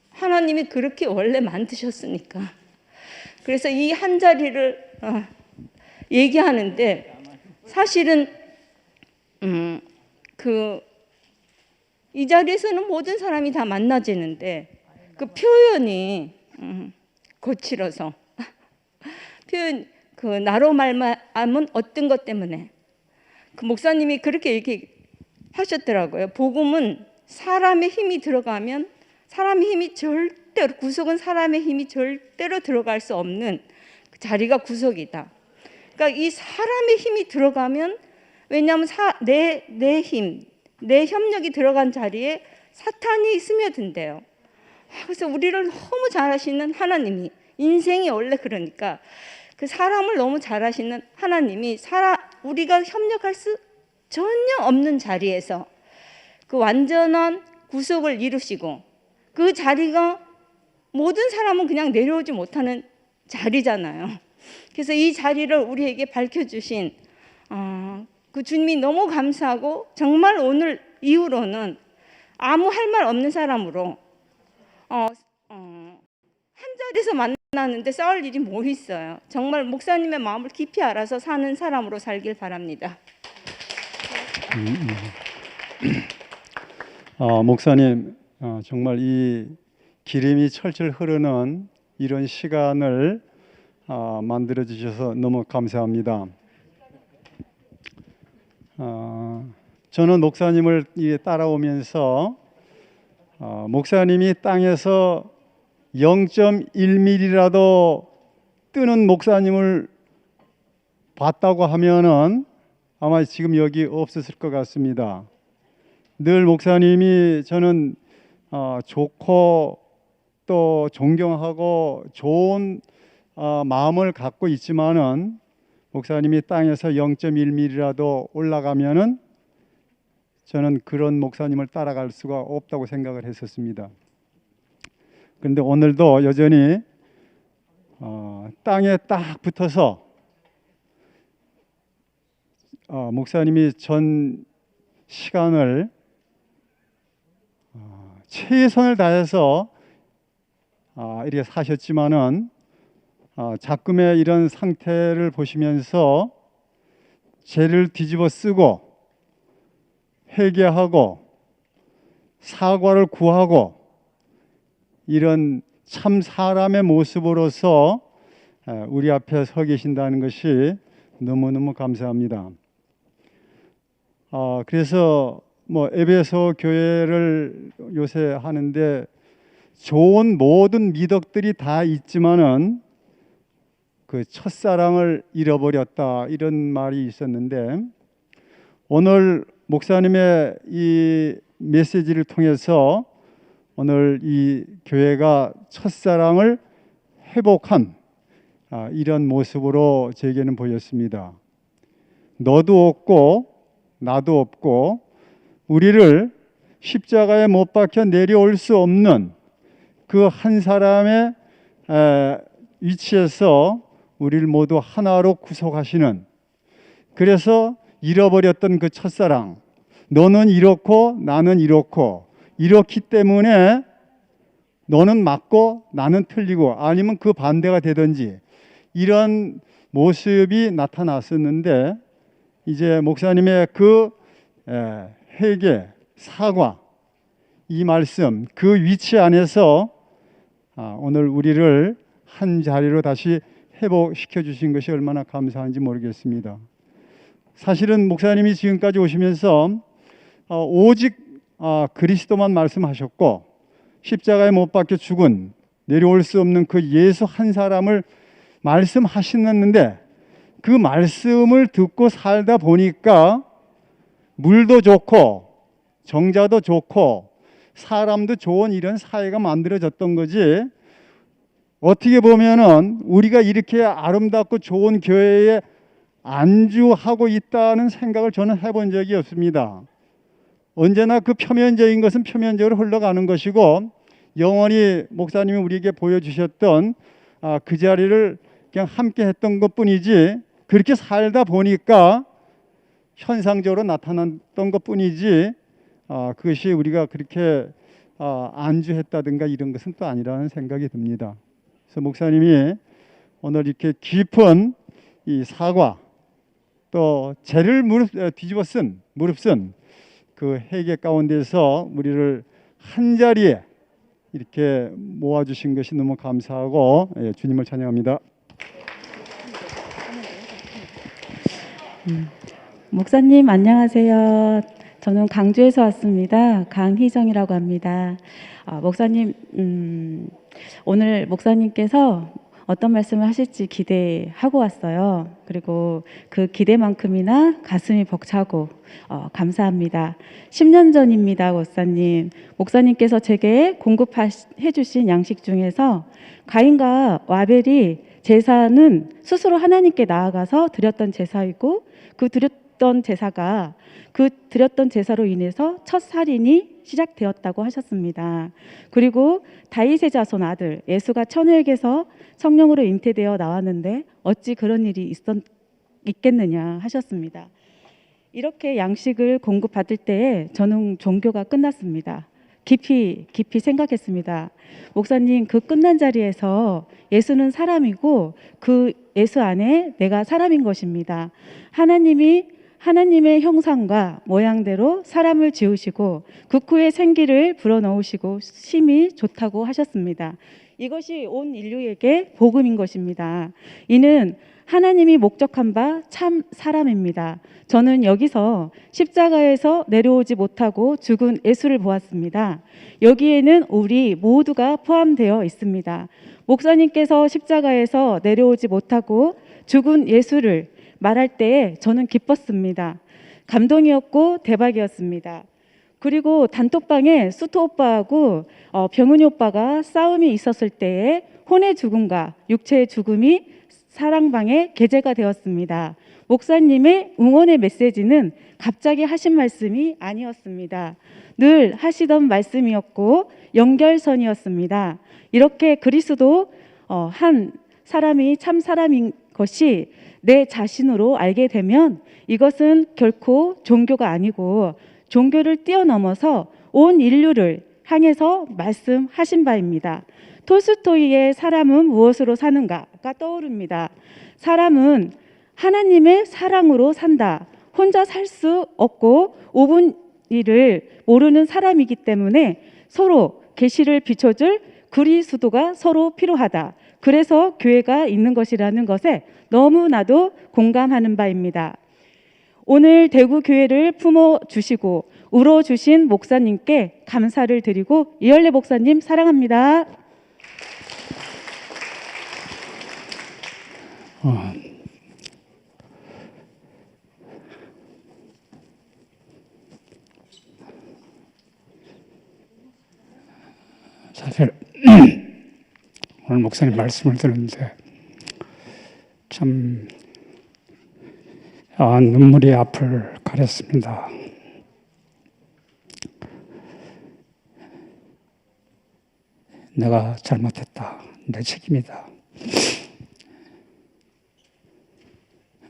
하나님이 그렇게 원래 만드셨으니까. 그래서 이 한 자리를 얘기하는데 사실은 이 자리에서는 모든 사람이 다 만나지는데 그 표현이 거칠어서 표현 나로 말하면 어떤 것 때문에 그 목사님이 그렇게 얘기하셨더라고요. 복음은 사람의 힘이 들어가면 사람의 힘이 절대로 구속은 사람의 힘이 절대로 들어갈 수 없는 그 자리가 구속이다. 그러니까 이 사람의 힘이 들어가면 왜냐하면 내 힘, 내 협력이 들어간 자리에 사탄이 스며든대요. 그래서 우리를 너무 잘하시는 하나님이 인생이 원래 그러니까 그 사람을 너무 잘하시는 하나님이 우리가 협력할 수 전혀 없는 자리에서 그 완전한 구속을 이루시고 그 자리가 모든 사람은 그냥 내려오지 못하는 자리잖아요. 그래서 이 자리를 우리에게 밝혀주신 그 주님이 너무 감사하고 정말 오늘 이후로는 아무 할 말 없는 사람으로 한 자리에서 만나는데 싸울 일이 뭐 있어요. 정말 목사님의 마음을 깊이 알아서 사는 사람으로 살길 바랍니다. 목사님 정말 이 기름이 철철 흐르는 이런 시간을 만들어 주셔서 너무 감사합니다. 저는 목사님을 따라오면서 목사님이 땅에서 0.1mm라도 뜨는 목사님을 봤다고 하면은 아마 지금 여기 없었을 것 같습니다. 늘 목사님이 저는 좋고 또 존경하고 좋은 마음을 갖고 있지만은 목사님이 땅에서 0.1mm라도 올라가면은 저는 그런 목사님을 따라갈 수가 없다고 생각을 했었습니다. 그런데 오늘도 여전히 땅에 딱 붙어서 목사님이 전 시간을 최선을 다해서 이렇게 사셨지만은 작금의 이런 상태를 보시면서 죄를 뒤집어 쓰고 회개하고 사과를 구하고 이런 참 사람의 모습으로서 우리 앞에 서 계신다는 것이 너무너무 감사합니다. 그래서 에베소 교회를 요새 하는데 좋은 모든 미덕들이 다 있지만은 그 첫사랑을 잃어버렸다 이런 말이 있었는데 오늘 목사님의 이 메시지를 통해서 오늘 이 교회가 첫사랑을 회복한 이런 모습으로 제게는 보였습니다. 너도 없고 나도 없고 우리를 십자가에 못 박혀 내려올 수 없는 그 한 사람의 위치에서 우리를 모두 하나로 구속하시는, 그래서 잃어버렸던 그 첫사랑, 너는 이렇고 나는 이렇기 때문에 너는 맞고 나는 틀리고 아니면 그 반대가 되든지 이런 모습이 나타났었는데 이제 목사님의 그 회개, 사과, 이 말씀, 그 위치 안에서 오늘 우리를 한 자리로 다시 회복시켜 주신 것이 얼마나 감사한지 모르겠습니다. 사실은 목사님이 지금까지 오시면서 오직 그리스도만 말씀하셨고 십자가에 못 박혀 죽은 내려올 수 없는 그 예수 한 사람을 말씀하셨는데 그 말씀을 듣고 살다 보니까 물도 좋고 정자도 좋고 사람도 좋은 이런 사회가 만들어졌던 거지, 어떻게 보면은 우리가 이렇게 아름답고 좋은 교회에 안주하고 있다는 생각을 저는 해본 적이 없습니다. 언제나 그 표면적인 것은 표면적으로 흘러가는 것이고 영원히 목사님이 우리에게 보여주셨던 그 자리를 그냥 함께 했던 것뿐이지, 그렇게 살다 보니까 현상적으로 나타났던 것뿐이지 그것이 우리가 그렇게 안주했다든가 이런 것은 또 아니라는 생각이 듭니다. 그래서 목사님이 오늘 이렇게 깊은 이 사과 또 죄를 무릅쓴 그 회개 가운데서 우리를 한 자리에 이렇게 모아주신 것이 너무 감사하고 주님을 찬양합니다. 목사님 안녕하세요. 저는 강주에서 왔습니다. 강희정이라고 합니다. 목사님 오늘 목사님께서 어떤 말씀을 하실지 기대하고 왔어요. 그리고 그 기대만큼이나 가슴이 벅차고 감사합니다. 10년 전입니다, 목사님. 목사님께서 제게 공급해 주신 양식 중에서 가인과 와벨이 제사는 스스로 하나님께 나아가서 드렸던 제사이고 그 드렸던 제사로 인해서 첫 살인이 시작되었다고 하셨습니다. 그리고 다윗의 자손 아들 예수가 천우에게서 성령으로 잉태되어 나왔는데 어찌 그런 일이 있겠느냐 하셨습니다. 이렇게 양식을 공급받을 때에 저는 종교가 끝났습니다. 깊이 생각했습니다. 목사님, 그 끝난 자리에서 예수는 사람이고 그 예수 안에 내가 사람인 것입니다. 하나님의 형상과 모양대로 사람을 지으시고 그 후에 생기를 불어넣으시고 심히 좋다고 하셨습니다. 이것이 온 인류에게 복음인 것입니다. 이는 하나님이 목적한 바 참 사람입니다. 저는 여기서 십자가에서 내려오지 못하고 죽은 예수를 보았습니다. 여기에는 우리 모두가 포함되어 있습니다. 목사님께서 십자가에서 내려오지 못하고 죽은 예수를 말할 때에 저는 기뻤습니다. 감동이었고 대박이었습니다. 그리고 단톡방에 수토 오빠하고 병은이 오빠가 싸움이 있었을 때에 혼의 죽음과 육체의 죽음이 사랑방에 게재가 되었습니다. 목사님의 응원의 메시지는 갑자기 하신 말씀이 아니었습니다. 늘 하시던 말씀이었고 연결선이었습니다. 이렇게 그리스도 한 사람이 참 사람인 것이 내 자신으로 알게 되면 이것은 결코 종교가 아니고 종교를 뛰어넘어서 온 인류를 향해서 말씀하신 바입니다. 톨스토이의 사람은 무엇으로 사는가가 떠오릅니다. 사람은 하나님의 사랑으로 산다. 혼자 살 수 없고 5분 일을 모르는 사람이기 때문에 서로 계시를 비춰줄 그리스도가 서로 필요하다. 그래서 교회가 있는 것이라는 것에 너무나도 공감하는 바입니다. 오늘 대구 교회를 품어주시고 울어주신 목사님께 감사를 드리고 이열래 목사님 사랑합니다. 사실 오늘 목사님 말씀을 들었는데 참 눈물이 앞을 가렸습니다. 내가 잘못했다. 내 책임이다.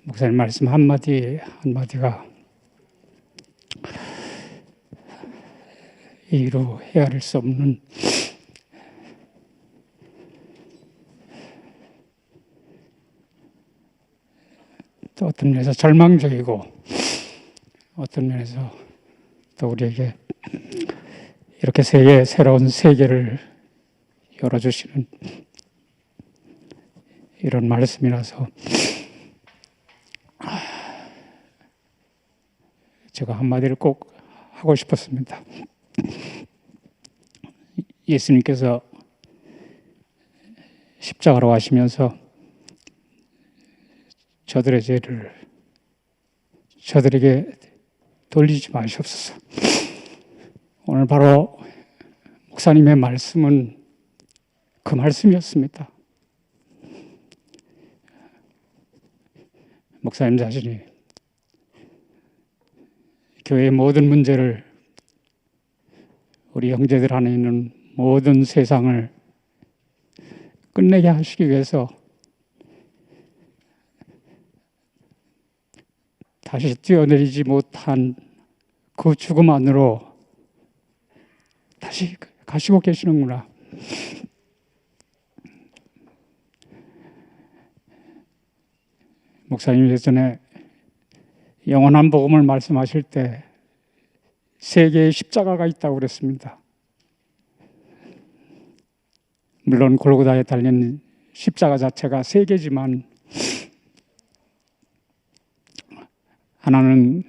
목사님 말씀 한마디 한마디가 이루 헤아릴 수 없는 또 어떤 면에서 절망적이고 어떤 면에서 또 우리에게 이렇게 새로운 세계를 열어주시는 이런 말씀이라서 제가 한마디를 꼭 하고 싶었습니다. 예수님께서 십자가로 가시면서 저들의 죄를 저들에게 돌리지 마시옵소서. 오늘 바로 목사님의 말씀은 그 말씀이었습니다. 목사님 자신이 교회의 모든 문제를 우리 형제들 안에 있는 모든 세상을 끝내게 하시기 위해서 다시 뛰어내리지 못한 그 죽음 안으로 다시 가시고 계시는구나. 목사님이 예전에 영원한 복음을 말씀하실 때 세 개의 십자가가 있다고 그랬습니다. 물론 골고다에 달린 십자가 자체가 세 개지만 하나는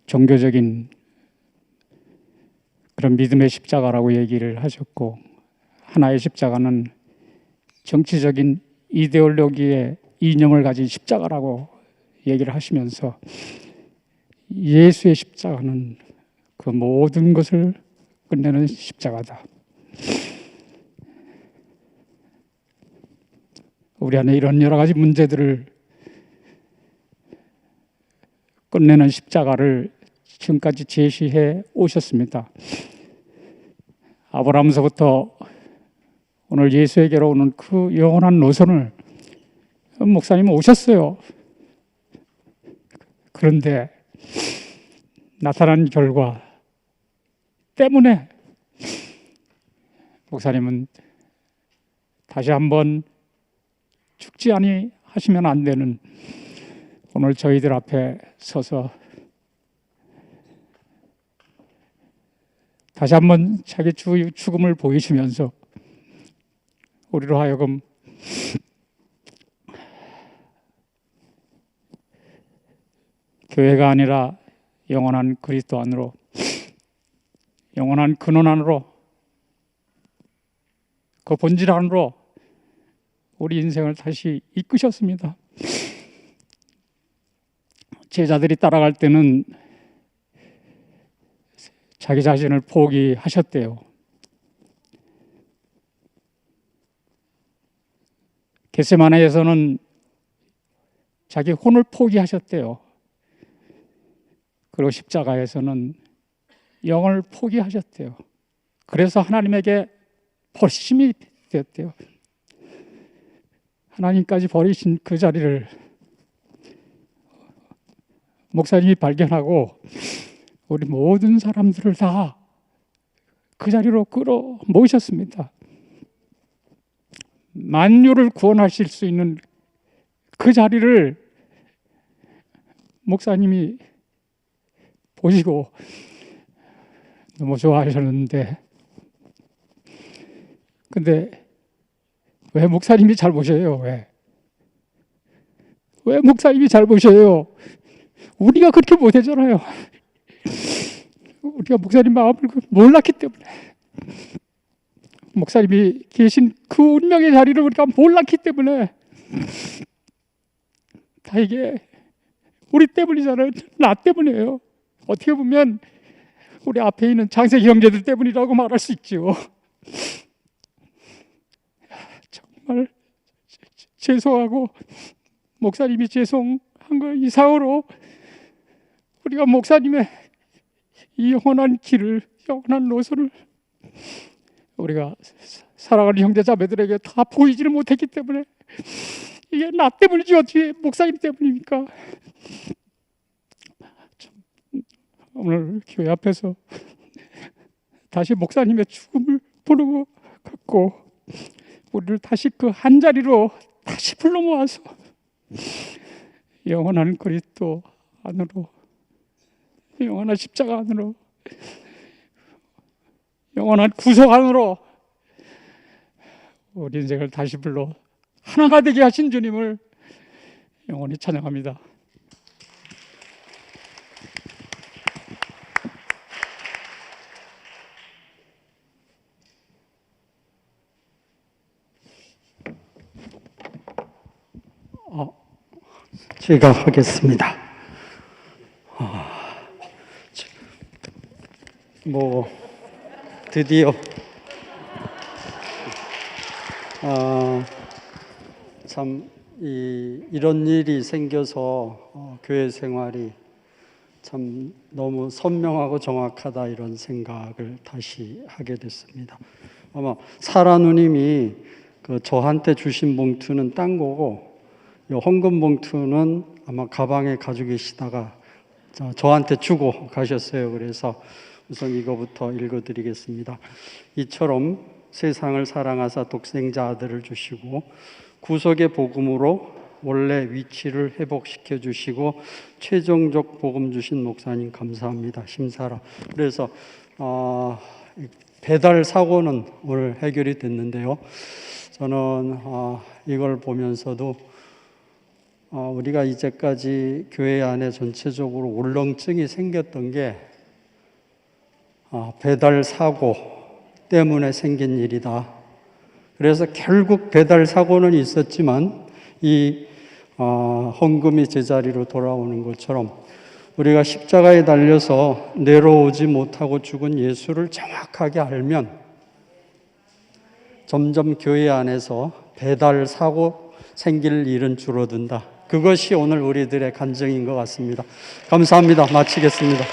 종교적인 그런 믿음의 십자가라고 얘기를 하셨고, 하나의 십자가는 정치적인 이데올로기의 이념을 가진 십자가라고 얘기를 하시면서, 예수의 십자가는 그 모든 것을 끝내는 십자가다. 우리 안에 이런 여러 가지 문제들을 끝내는 십자가를 지금까지 제시해 오셨습니다. 아브라함서부터 오늘 예수에게로 오는 그 영원한 노선을 목사님은 오셨어요. 그런데 나타난 결과 때문에 목사님은 다시 한번 죽지 아니하시면 안 되는, 오늘 저희들 앞에 서서 다시 한번 자기 죽음을 보이시면서 우리로 하여금 교회가 아니라 영원한 그리스도 안으로, 영원한 근원 안으로, 그 본질 안으로 우리 인생을 다시 이끄셨습니다. 제자들이 따라갈 때는 자기 자신을 포기하셨대요. 겟세마네에서는 자기 혼을 포기하셨대요. 그리고 십자가에서는 영을 포기하셨대요. 그래서 하나님에게 버리심이 되었대요. 하나님까지 버리신 그 자리를 목사님이 발견하고 우리 모든 사람들을 다 그 자리로 끌어 모으셨습니다. 만유를 구원하실 수 있는 그 자리를 목사님이 보시고 너무 좋아하셨는데, 근데 왜 목사님이 잘 보셔요? 왜 목사님이 잘 보셔요? 우리가 그렇게 못하잖아요. 우리가 목사님 마음을 몰랐기 때문에, 목사님이 계신 그 운명의 자리를 우리가 몰랐기 때문에, 다 이게 우리 때문이잖아요. 나 때문이에요. 어떻게 보면 우리 앞에 있는 장세기 형제들 때문이라고 말할 수 있죠. 정말 죄송하고, 목사님이 죄송한 거 이상으로 우리가 목사님의 이 영원한 길을, 영원한 노선을 우리가 사랑하는 형제자매들에게 다 보이지를 못했기 때문에, 이게 나 때문이지 어떻게 목사님 때문입니까? 오늘 교회 앞에서 다시 목사님의 죽음을 부르고 갔고, 우리를 다시 그 한 자리로 다시 불러 모아서 영원한 그리스도 안으로, 영원한 십자가 안으로, 영원한 구속 안으로 우리 인생을 다시 불러 하나가 되게 하신 주님을 영원히 찬양합니다. 제가 하겠습니다. 드디어 참 이런 일이 생겨서 교회 생활이 참 너무 선명하고 정확하다, 이런 생각을 다시 하게 됐습니다. 아마 사라 누님이 저한테 주신 봉투는 딴 거고, 이 헌금 봉투는 아마 가방에 가지고 계시다가 저한테 주고 가셨어요. 그래서 우선 이거부터 읽어드리겠습니다. 이처럼 세상을 사랑하사 독생자 아들을 주시고 구속의 복음으로 원래 위치를 회복시켜 주시고 최종적 복음 주신 목사님 감사합니다. 심사라. 그래서 배달 사고는 오늘 해결이 됐는데요. 저는 이걸 보면서도 우리가 이제까지 교회 안에 전체적으로 울렁증이 생겼던 게 배달 사고 때문에 생긴 일이다. 그래서 결국 배달 사고는 있었지만 이 헌금이 제자리로 돌아오는 것처럼 우리가 십자가에 달려서 내려오지 못하고 죽은 예수를 정확하게 알면 점점 교회 안에서 배달 사고 생길 일은 줄어든다. 그것이 오늘 우리들의 간증인 것 같습니다. 감사합니다. 마치겠습니다.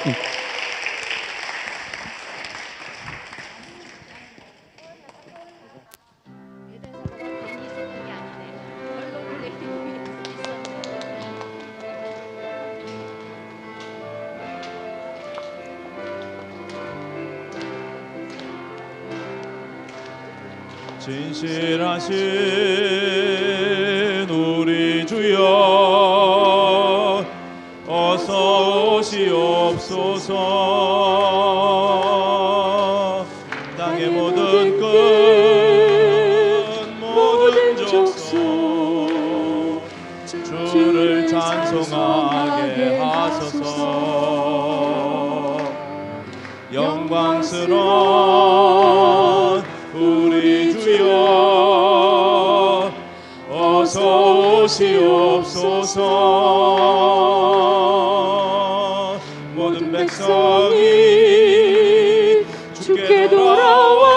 진실하신 우리 주여 어서 오시옵소서. 땅의 모든 끝 모든 족속 주를 찬송하게 하소서. 영광스러운 우리 주여 어서 오시옵소서. 모든 백성이 주께 돌아와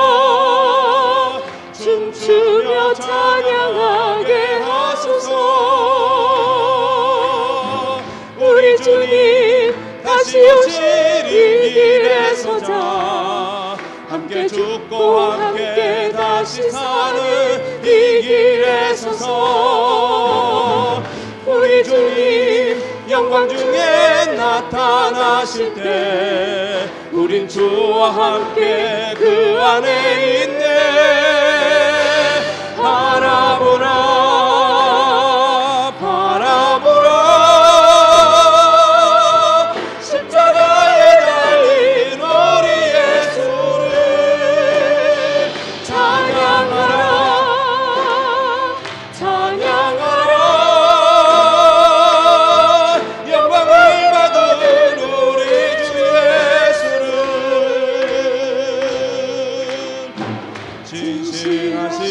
춤추며 찬양하게 하소서. 우리 주님 다시 오실 이 길에 서자 함께 죽고 함께 다시 사는 이 길에 서서 우리 주님 영광 중에 나타나실 때 우린 주와 함께 그 안에 있네. 바라보라 바라보라 십자가에 달린 우리 예수를 찬양하라 찬양하라. 영광을 받은 우리 주 예수를 진실하신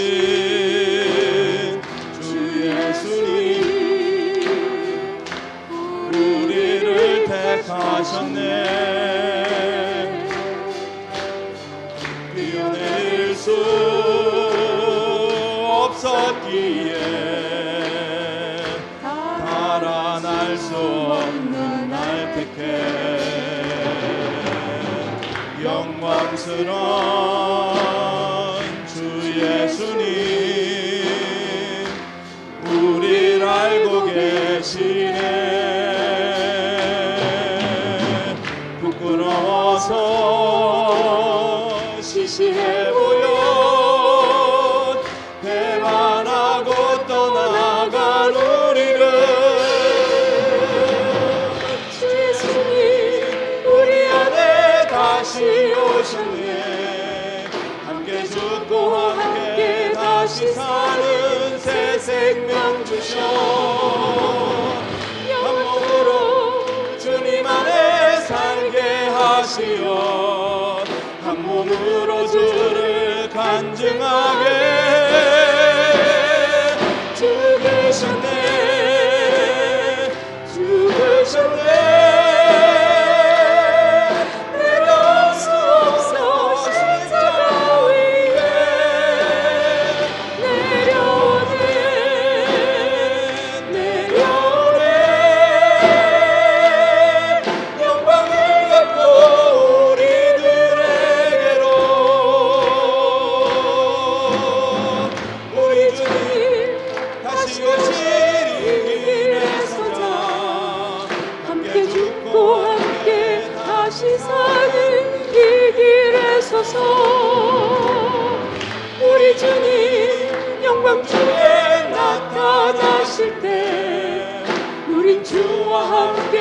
주 예수님 우리를 택하셨네. 뛰어낼 수 없었기에 달아날 수 없는 날 택해 영광스러운 주 예수님 우리를 알고 계시네. 부끄러워서 시시해 보여 배반하고 떠나간 우리를 주 예수님 우리 안에 다시 오셨네. 함께 죽고 함께 다시 사는 새 생명 주셔 영원으로 주님 안에 살게 하시어 한 몸으로 주를 간증하게 죽으셨네 죽으셨네. 내려올 수 없어 십자가 위에 내려오네 내려오네. 영광을 갖고 우리들에게로 우리 주님 영광 중에 나타나실 때 우린 주와 함께